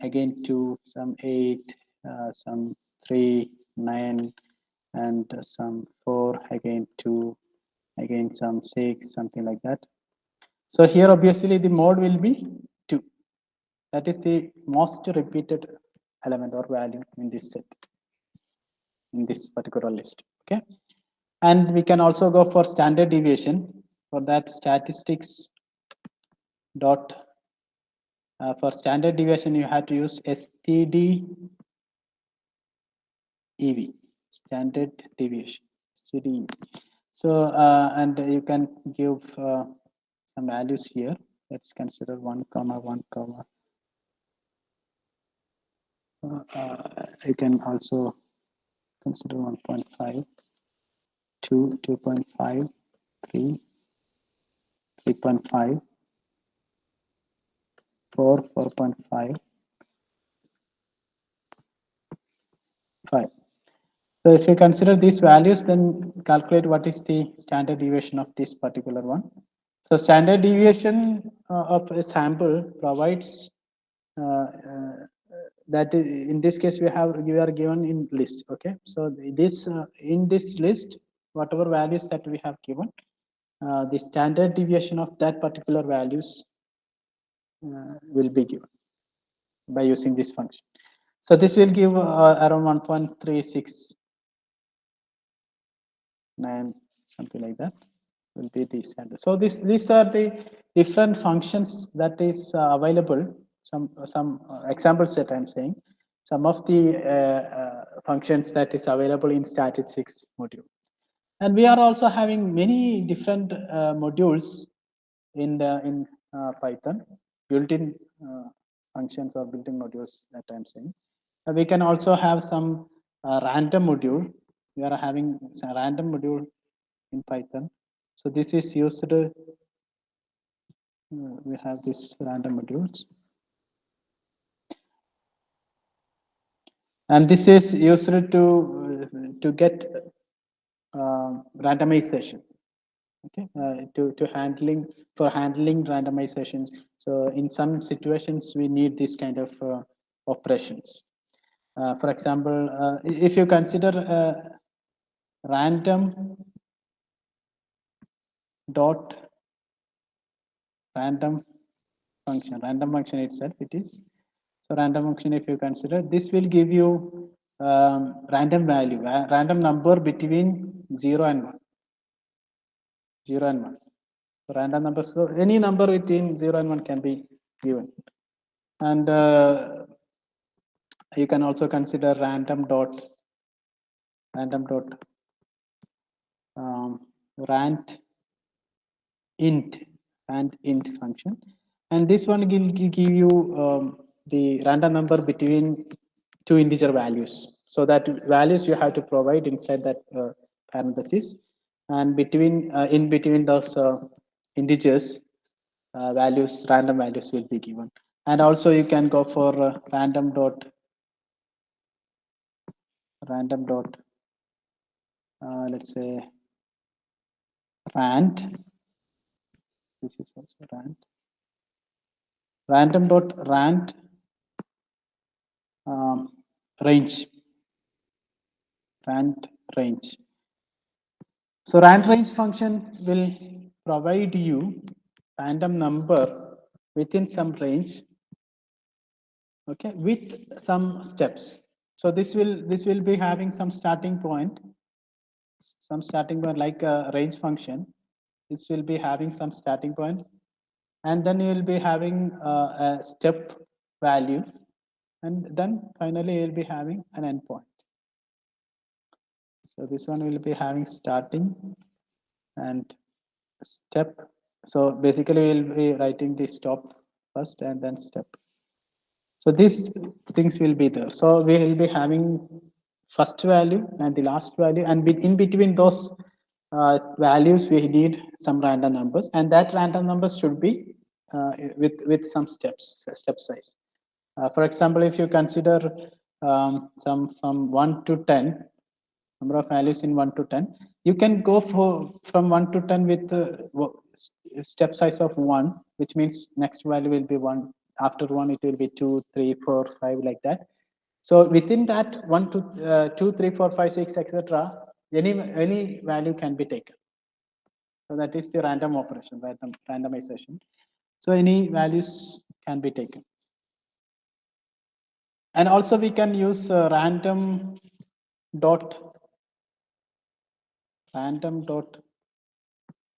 again 2, some 8, some 3, 9, and some 4, again 2, again some 6, something like that. So here obviously the mode will be 2. That is the most repeated element or value in this set, in this particular list. Okay, and we can also go for standard deviation. For that, statistics dot for standard deviation you have to use std ev, standard deviation, std. So and you can give some values here. Let's consider 1 comma 1 comma you can also consider 1.5, 2, 2.5, 3, 3.5, 4, 4.5, 5. So if you consider these values, then calculate what is the standard deviation of this particular one. So standard deviation of a sample provides that in this case we are given in list. Okay, so this in this list, whatever values that we have given, the standard deviation of that particular values will be given by using this function. So this will give around 1.369, something like that will be the standard. So these are the different functions that is available. Some examples that I'm saying. Some of the functions that is available in statistics module. And we are also having many different modules in Python, built-in functions or built-in modules that I'm saying. We can also have some random module. We are having a random module in Python. So this is used. We have this random modules, and this is used to get randomization. Okay, to handling for handling randomizations. So in some situations we need this kind of operations. For example, if you consider random dot random random function itself, it is. So random function, if you consider, this will give you random value, random number between 0 and 1. 0 and 1. So random number, so any number between 0 and 1 can be given. And you can also consider random dot rand int function, and this one will give you the random number between two integer values. So that values you have to provide inside that parenthesis, and in between those integers values, random values will be given. And also you can go for random dot let's say rand. This is also random.rand range. Rand range. So rand range function will provide you random number within some range, okay, with some steps. So this will be having some starting point like a range function. This will be having some starting point, and then you will be having a step value, and then finally you will be having an endpoint. So this one will be having starting and step. So basically we'll be writing the stop first and then step. So these things will be there. So we will be having first value and the last value, and in between those values we need some random numbers, and that random numbers should be with some step size. For example, if you consider some from 1 to 10, number of values in 1 to 10, you can go for from 1 to 10 with step size of 1, which means next value will be 1. After 1 it will be 2, 3, 4, 5, like that. So within that 1 to 2, 3, 4, 5, 6, etc., any value can be taken. So that is the random operation, randomization. So any values can be taken. And also we can use random dot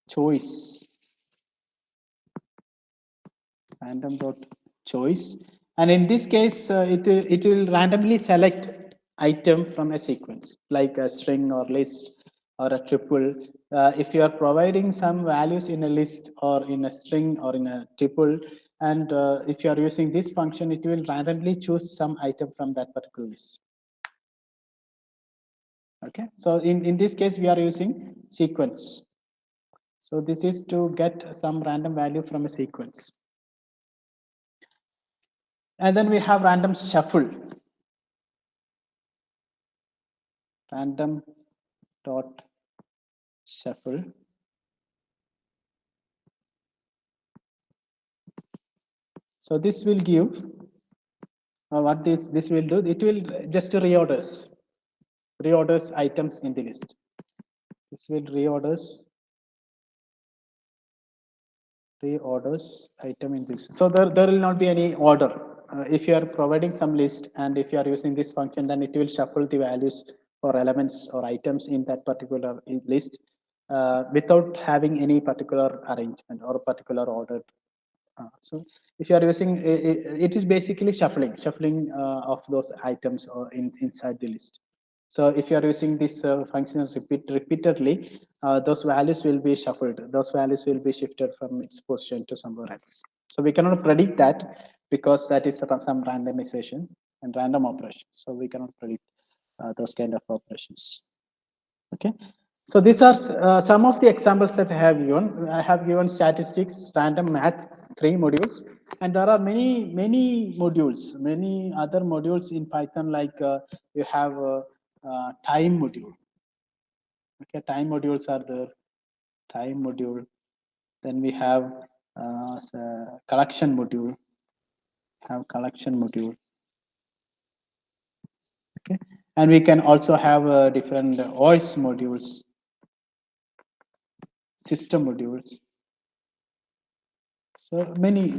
choice, random.choice, and in this case it will randomly select item from a sequence like a string or list or a tuple. If you are providing some values in a list or in a string or in a tuple, and if you are using this function, it will randomly choose some item from that particular list. Okay, so in this case we are using sequence. So this is to get some random value from a sequence. And then we have random shuffle. Random dot shuffle. So this will give what this will do. It will just reorders items in the list. This will reorders Reorders item in this. So there will not be any order. If you are providing some list and if you are using this function, then it will shuffle the values or elements or items in that particular list without having any particular arrangement or particular order. So if you are using it is basically shuffling of those items or inside the list. So if you are using this functions repeatedly, those values will be shuffled. Those values will be shifted from its position to somewhere else. So we cannot predict that because that is some randomization and random operations. So we cannot predict those kind of operations. Okay. So these are some of the examples that I have given. I have given statistics, random math, 3 modules, and there are many modules, many other modules in Python. Like you have time module. Okay, time modules are the time module. Then we have collection module. Have collection module. Okay, and we can also have different voice modules, system modules. So many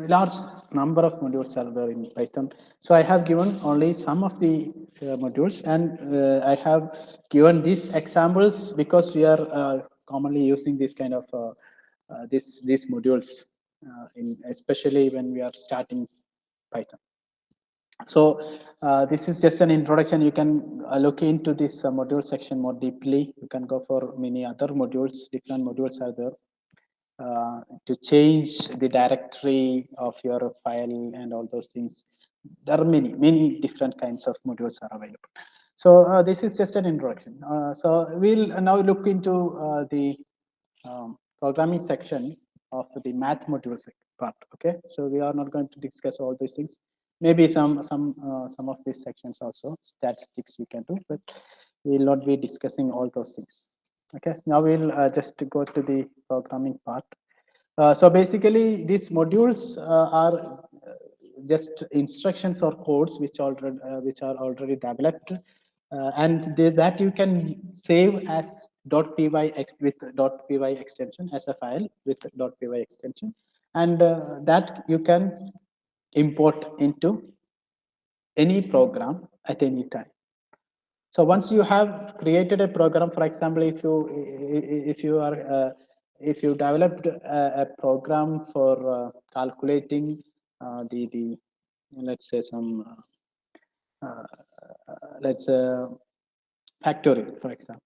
large number of modules are there in Python. So I have given only some of the modules, and I have given these examples because we are commonly using this kind of these modules, in especially when we are starting Python. So this is just an introduction. You can look into this module section more deeply. You can go for many other modules. Different modules are there to change the directory of your file and all those things. There are many different kinds of modules are available. So this is just an introduction. So we'll now look into the programming section of the math module part. Okay, so we are not going to discuss all these things. Maybe some of these sections also statistics we can do, but we will not be discussing all those things. Okay, now we'll just go to the programming part. So basically, these modules are just instructions or codes which are already developed, and that you can save as .py with .py extension as a file with .py extension, and that you can import into any program at any time. So once you have created a program, for example, if you developed a program for calculating the let's say some let's say factorial, for example.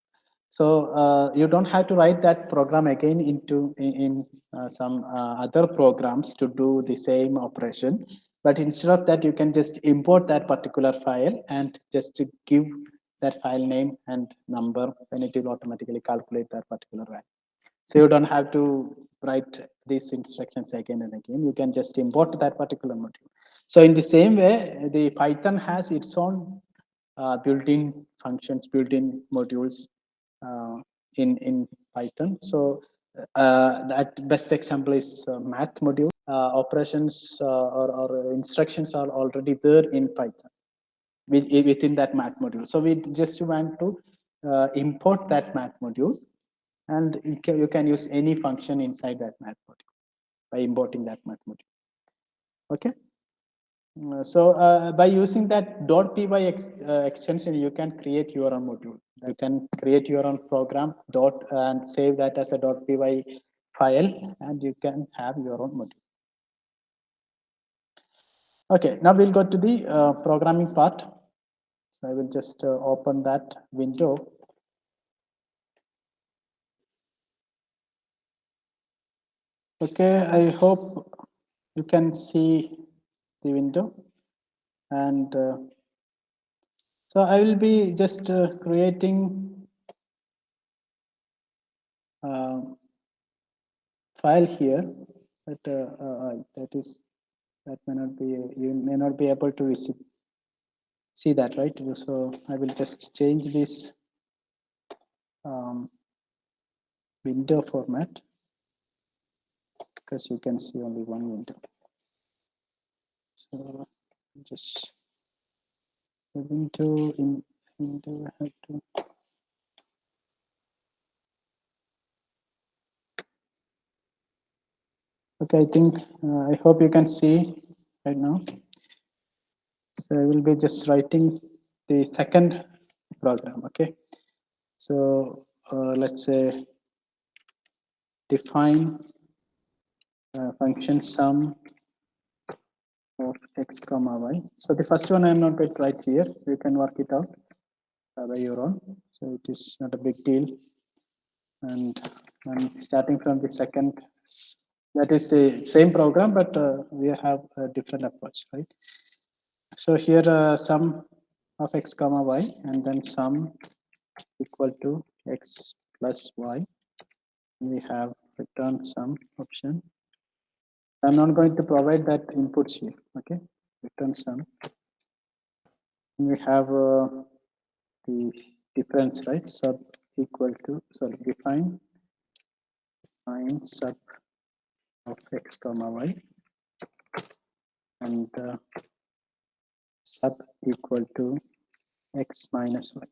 So you don't have to write that program again in some other programs to do the same operation. But instead of that, you can just import that particular file and just to give that file name and number, then it will automatically calculate that particular value. So you don't have to write these instructions again and again. You can just import that particular module. So in the same way, the Python has its own built-in functions, built-in modules in Python. So that best example is math module. Operations or instructions are already there in Python within that math module. So we just want to import that math module, and you can use any function inside that math module by importing that math module. Okay. So by using that .py extension, you can create your own module. You can create your own program and save that as a .py file, and you can have your own module. Okay, now we'll go to the programming part. So I will just open that window. Okay, I hope you can see the window, and so I will be just creating file here that may not be, you may not be able to see that, right? So I will just change this window format because you can see only one window. So just the window in window I have to. Okay, I think I hope you can see right now. So I will be just writing the second program. Okay, so let's say define function sum of x comma y. So the first one I am not going to write here. You can work it out by your own. So it is not a big deal. And I'm starting from the second. That is the same program, but we have a different approach, right? So here sum of x comma y, and then sum equal to x plus y. We have return sum option. I'm not going to provide that inputs here. Okay, return sum. We have the difference, right? Sub equal to, sorry, define sub of x comma y, and sub equal to x minus y,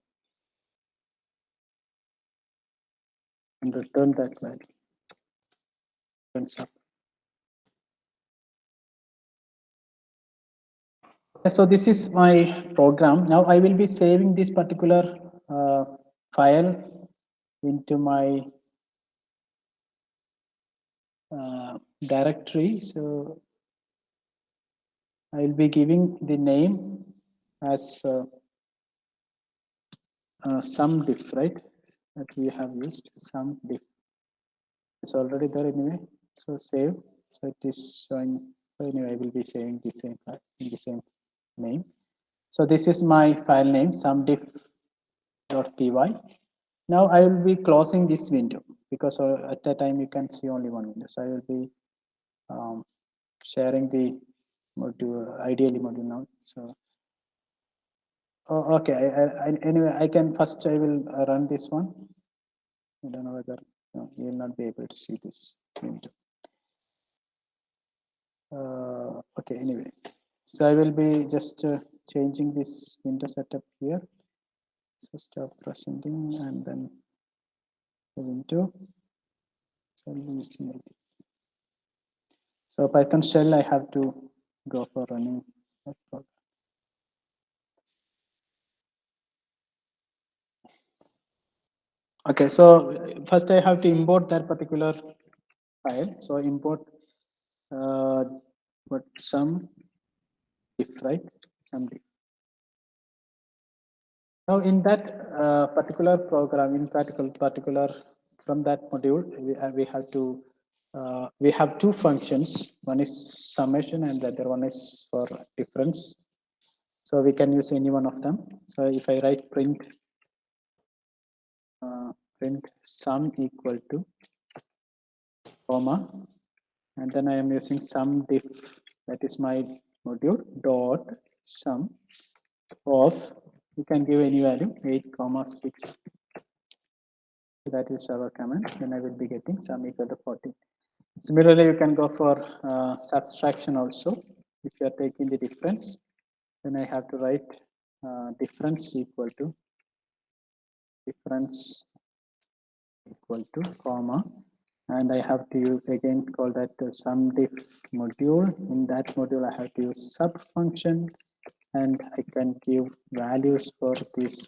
and return that value. Return sub. So this is my program. Now I will be saving this particular file into my directory. So I will be giving the name as sum diff, right? That we have used sum diff. It's already there anyway. So save. So it is showing. So anyway, I will be saving the same file in the same name. So this is my file name sumdiff.py. Now I will be closing this window because at that time you can see only one window. So I will be sharing the module, ideally module now. So okay, anyway, I can first I will run this one. I don't know whether you will not be able to see this window. Okay, anyway, so I will be just changing this window setup here. So stop presenting and then the window. So I'll be using it. So Python shell, I have to go for running that program. Okay, so first I have to import that particular file. So import what sum diff, right? Sum diff. Now in that particular program, in particular from that module, we have to we have two functions. One is summation, and the other one is for difference. So we can use any one of them. So if I write print sum equal to comma, and then I am using sum diff, that is my module dot sum of, you can give any value 8 comma 6. That is our command. Then I will be getting sum equal to 14. Similarly, you can go for subtraction also. If you are taking the difference, then I have to write difference equal to comma, and I have to use again call that sum diff module. In that module, I have to use sub function, and I can give values for this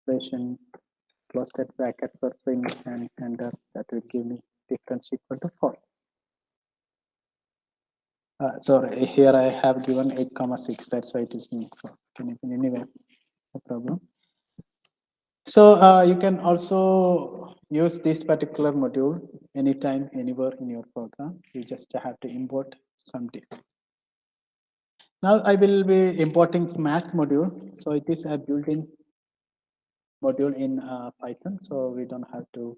operation, close that bracket for print, and enter. That will give me difference equal to 4. Sorry, here I have given 8 comma 6. That's why it is being 4. Anyway, no problem. So you can also use this particular module anytime, anywhere in your program. You just have to import some diff. Now I will be importing math module. So it is a built-in module in Python. So we don't have to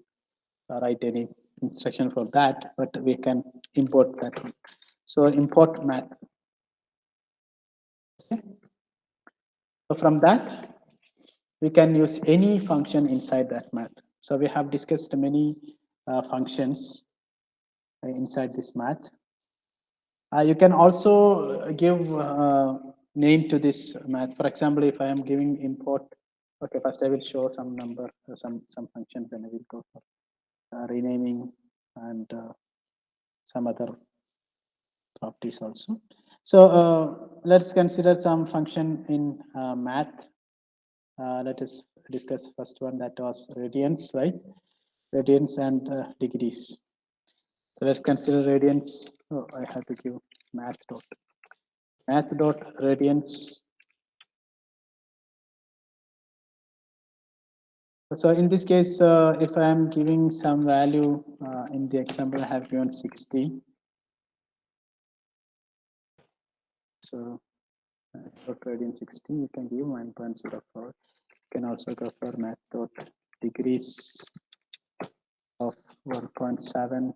write any instruction for that, but we can import that one. So import math. Okay. So from that, we can use any function inside that math. So we have discussed many functions inside this math. You can also give name to this math. For example, if I am giving import, okay, first I will show some number, some functions, and I will go for renaming and some other properties also. So let's consider some function in math. Let us discuss first one, that was radians, right? Radians and degrees. So let's consider radians. Oh, I have to give math dot radians. So in this case, if I am giving some value in the example, I have given 60. So dot radian 60, you can give 1.04. You can also go for math dot degrees of 1.7.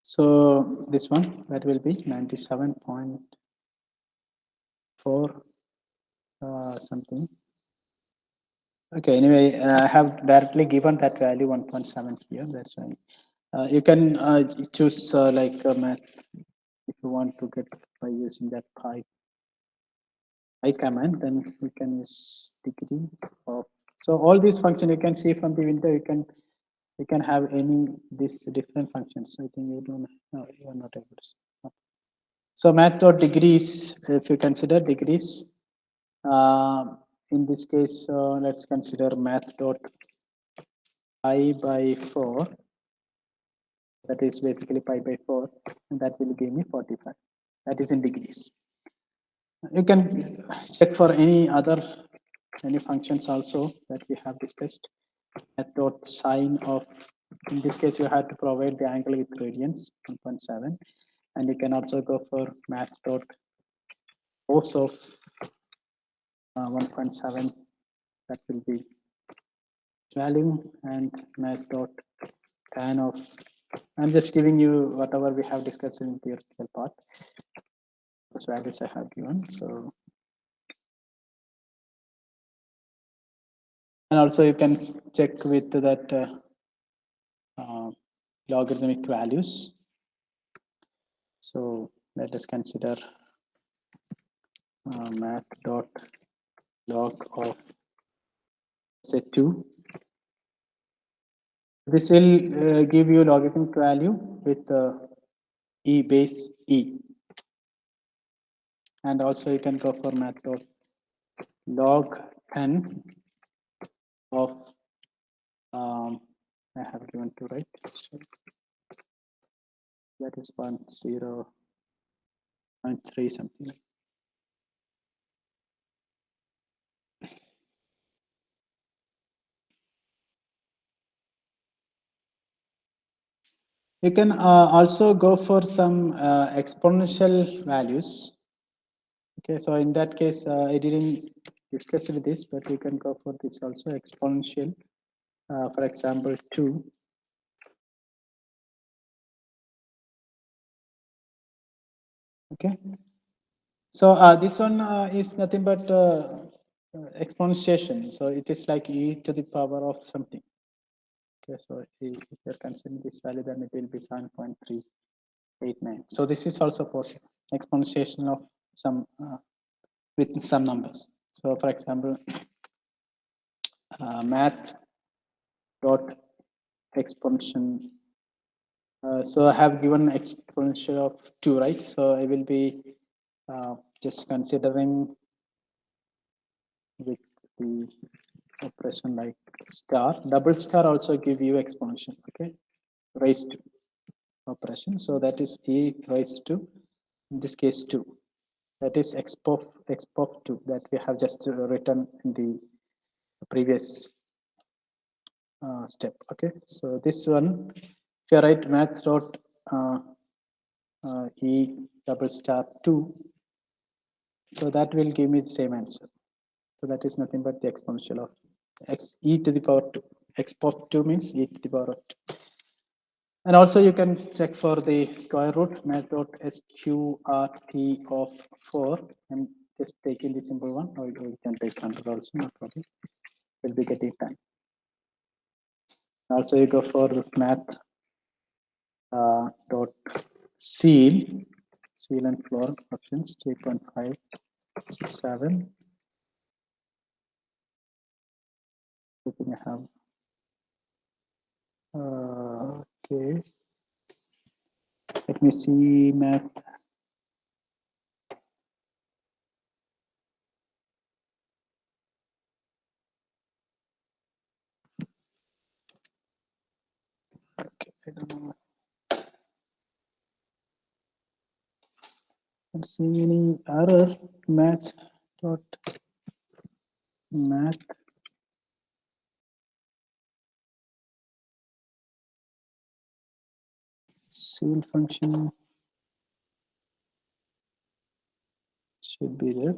So this one, that will be 97.4 something. Okay, anyway, I have directly given that value 1.7 here. That's why you can choose like math if you want to get by using that pi command, then we can use degree of. So all these functions you can see from the window. You can have any these different functions. I think you don't. No, you are not able to see. So math dot degrees. If you consider degrees, in this case, let's consider math dot pi by 4. That is basically pi by 4, and that will give me 45. That is in degrees. You can check for any functions also that we have discussed. Math dot sine of, in this case you have to provide the angle with radians 1.7, and you can also go for math dot cos of 1.7. That will be value, and math dot tan of. I'm just giving you whatever we have discussed in theoretical part. Those values I have given. So, and also you can check with that logarithmic values. So let us consider math dot log of say 2. This will give you logarithmic value with e base e, and also you can go for math dot log 10 of I have given 2, right? So that is 10.3 something. You can also go for some exponential values. Okay, so in that case, I didn't discuss this, but you can go for this also exponential. For example, 2. Okay, so this one is nothing but exponentiation. So it is like e to the power of something. Okay, so if you're considering this value, then it will be 7.389. So this is also possible, exponentiation of some with some numbers. So for example, math dot exponential. So I have given exponential of 2, right? So I will be just considering with the operation like star. Double star also give you exponential, okay? Raised to operation. So that is e raised to, in this case, 2. That is exp of 2 that we have just written in the previous step. Okay, so this one, if you write math dot e double star 2, so that will give me the same answer. So that is nothing but the exponential of x e to the power 2. Exp of 2 means e to the power of 2. And also you can check for the square root, math dot sqrt of 4. I'm just taking the simple one, or you can take 100 also, no problem. We'll be getting time. Also you go for math dot seal and floor options 3.567. I think I have Okay, let me see math. Okay, I don't know. Not seeing any error. Math dot math seal function should be there.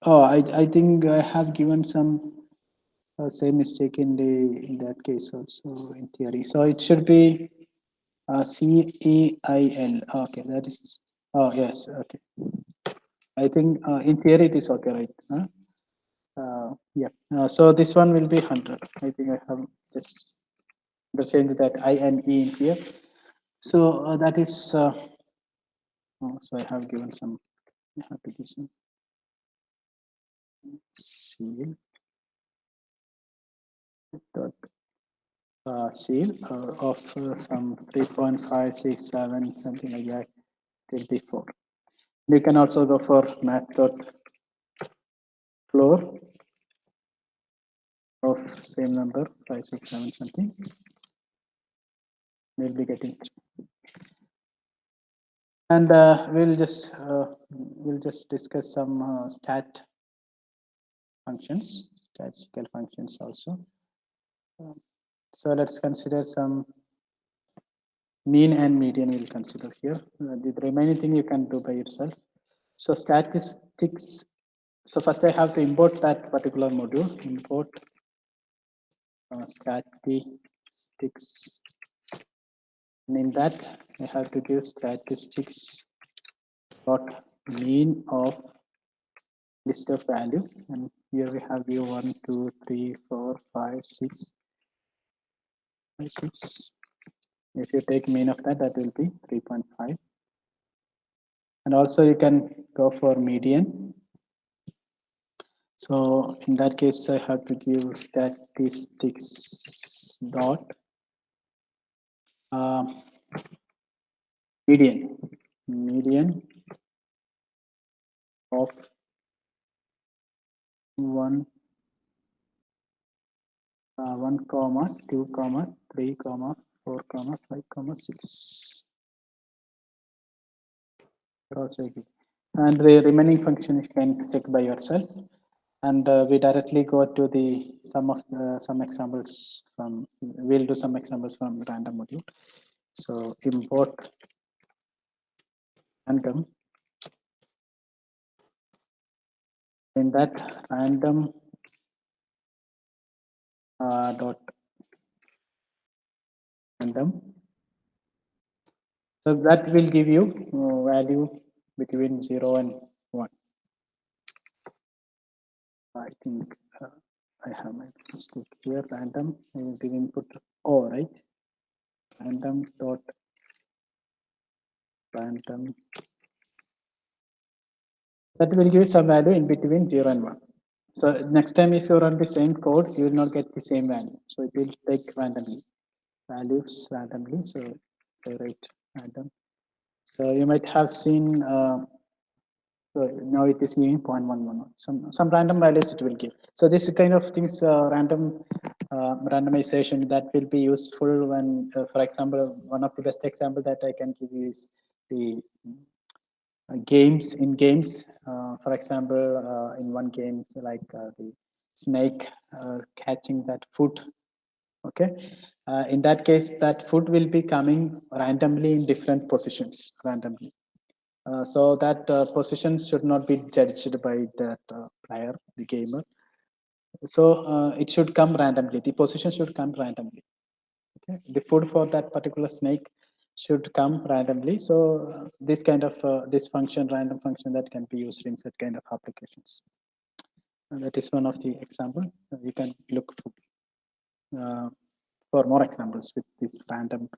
Oh, I think I have given some same mistake in that case also in theory. So it should be CEIL. Okay, that is. Oh yes. Okay. I think in theory it is okay, right? Huh? Yeah. So this one will be 100. I think I have just change that I and E in here. So that is. So I have given some. I have to give some seal dot seal of some 3.567 something like that till before. We can also go for math dot floor of same number 567 something. We'll be getting it. And we'll just discuss some stat functions, statistical functions also. So let's consider some mean and median. We'll consider here. The remaining thing you can do by yourself. So statistics. So first I have to import that particular module. Import statistics. And in that I have to give statistics dot mean of list of value, and here we have view 1 2 3 4 5 6 6. If you take mean of that, that will be 3.5. And also you can go for median. So in that case I have to give statistics dot median of 1 1 comma 2 comma 3 comma 4 comma 5 comma 6. Also, and the remaining function you can check by yourself. And we directly go to the some examples from. We'll do some examples from random module. So import random. In that random dot random. So that will give you value between 0 and 1. I think I have my mistake here. Random. I will give input O, right? Random dot random. That will give some value in between 0 and 1. So next time if you run the same code, you will not get the same value. So it will take randomly values randomly. So I write random. So you might have seen. So now it is giving 0.111. Some random values it will give. So this kind of things, randomization, that will be useful when, for example, one of the best example that I can give you is the games. In games, for example, in one game, so like the snake catching that food. Okay, in that case, that food will be coming randomly in different positions randomly. So that position should not be judged by that player, the gamer. So it should come randomly. The position should come randomly. Okay, the food for that particular snake should come randomly. So this kind of this function, random function, that can be used in such kind of applications. And that is one of the example. You can look for more examples with this random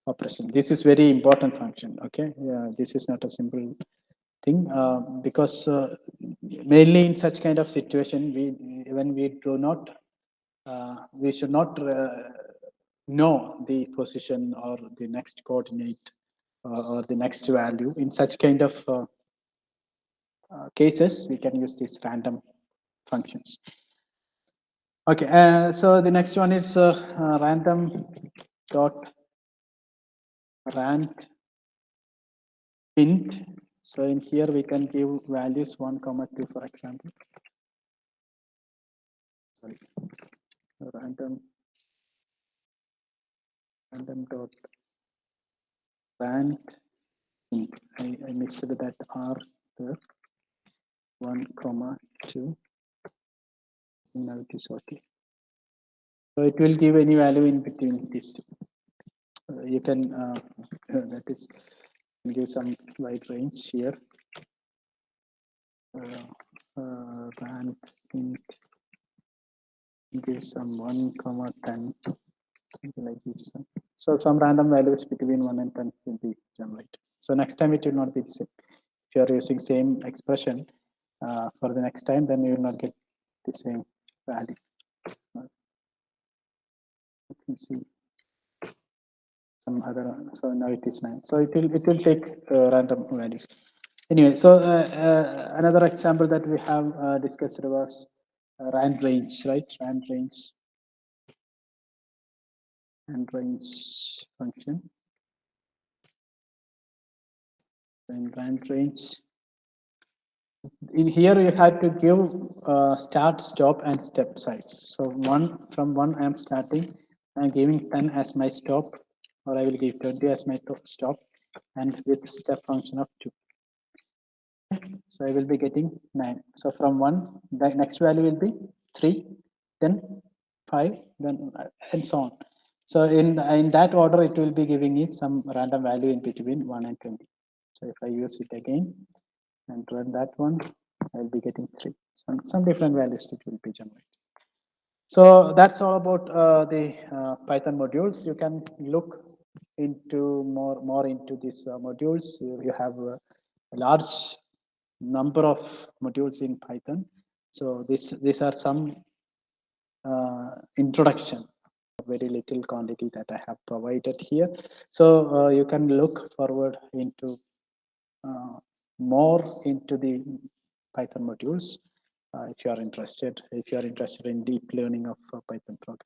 operation. This is very important function. Okay, yeah, this is not a simple thing because mainly in such kind of situation, we when we do not, we should not know the position or the next coordinate or the next value. In such kind of cases, we can use these random functions. Okay, so the next one is random dot rand int. So in here we can give values 1 comma 2, for example. Sorry, random dot rand int. I mixed that r there. 1 comma 2. Now it is okay. So it will give any value in between these two. You can that is give some wide range here. Rand int give some 1 comma 10, something like this. So some random values between 1 and 10 will be generated. So next time it will not be the same. If you are using same expression for the next time, then you will not get the same value. Let me see some other. So now it is 9. So it will take random values. Anyway, so another example that we have discussed was rand range, right? Rand range function. And rand range. In here, you have to give start, stop, and step size. So from one, I am starting. I'm giving 10 as my stop, or I will give 20 as my stop, and with step function of 2. So I will be getting 9. So from 1, the next value will be 3, then 5, then and so on. So in that order, it will be giving me some random value in between 1 and 20. So if I use it again and run that one, I'll be getting 3. Some different values that will be generated. So that's all about the Python modules. You can look into more into these modules. You have a large number of modules in Python. So these are some introduction, very little quantity that I have provided here. So you can look forward into more into the Python modules if you are interested. If you are interested in deep learning of Python programming.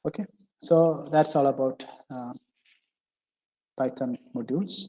Okay, so that's all about Python modules.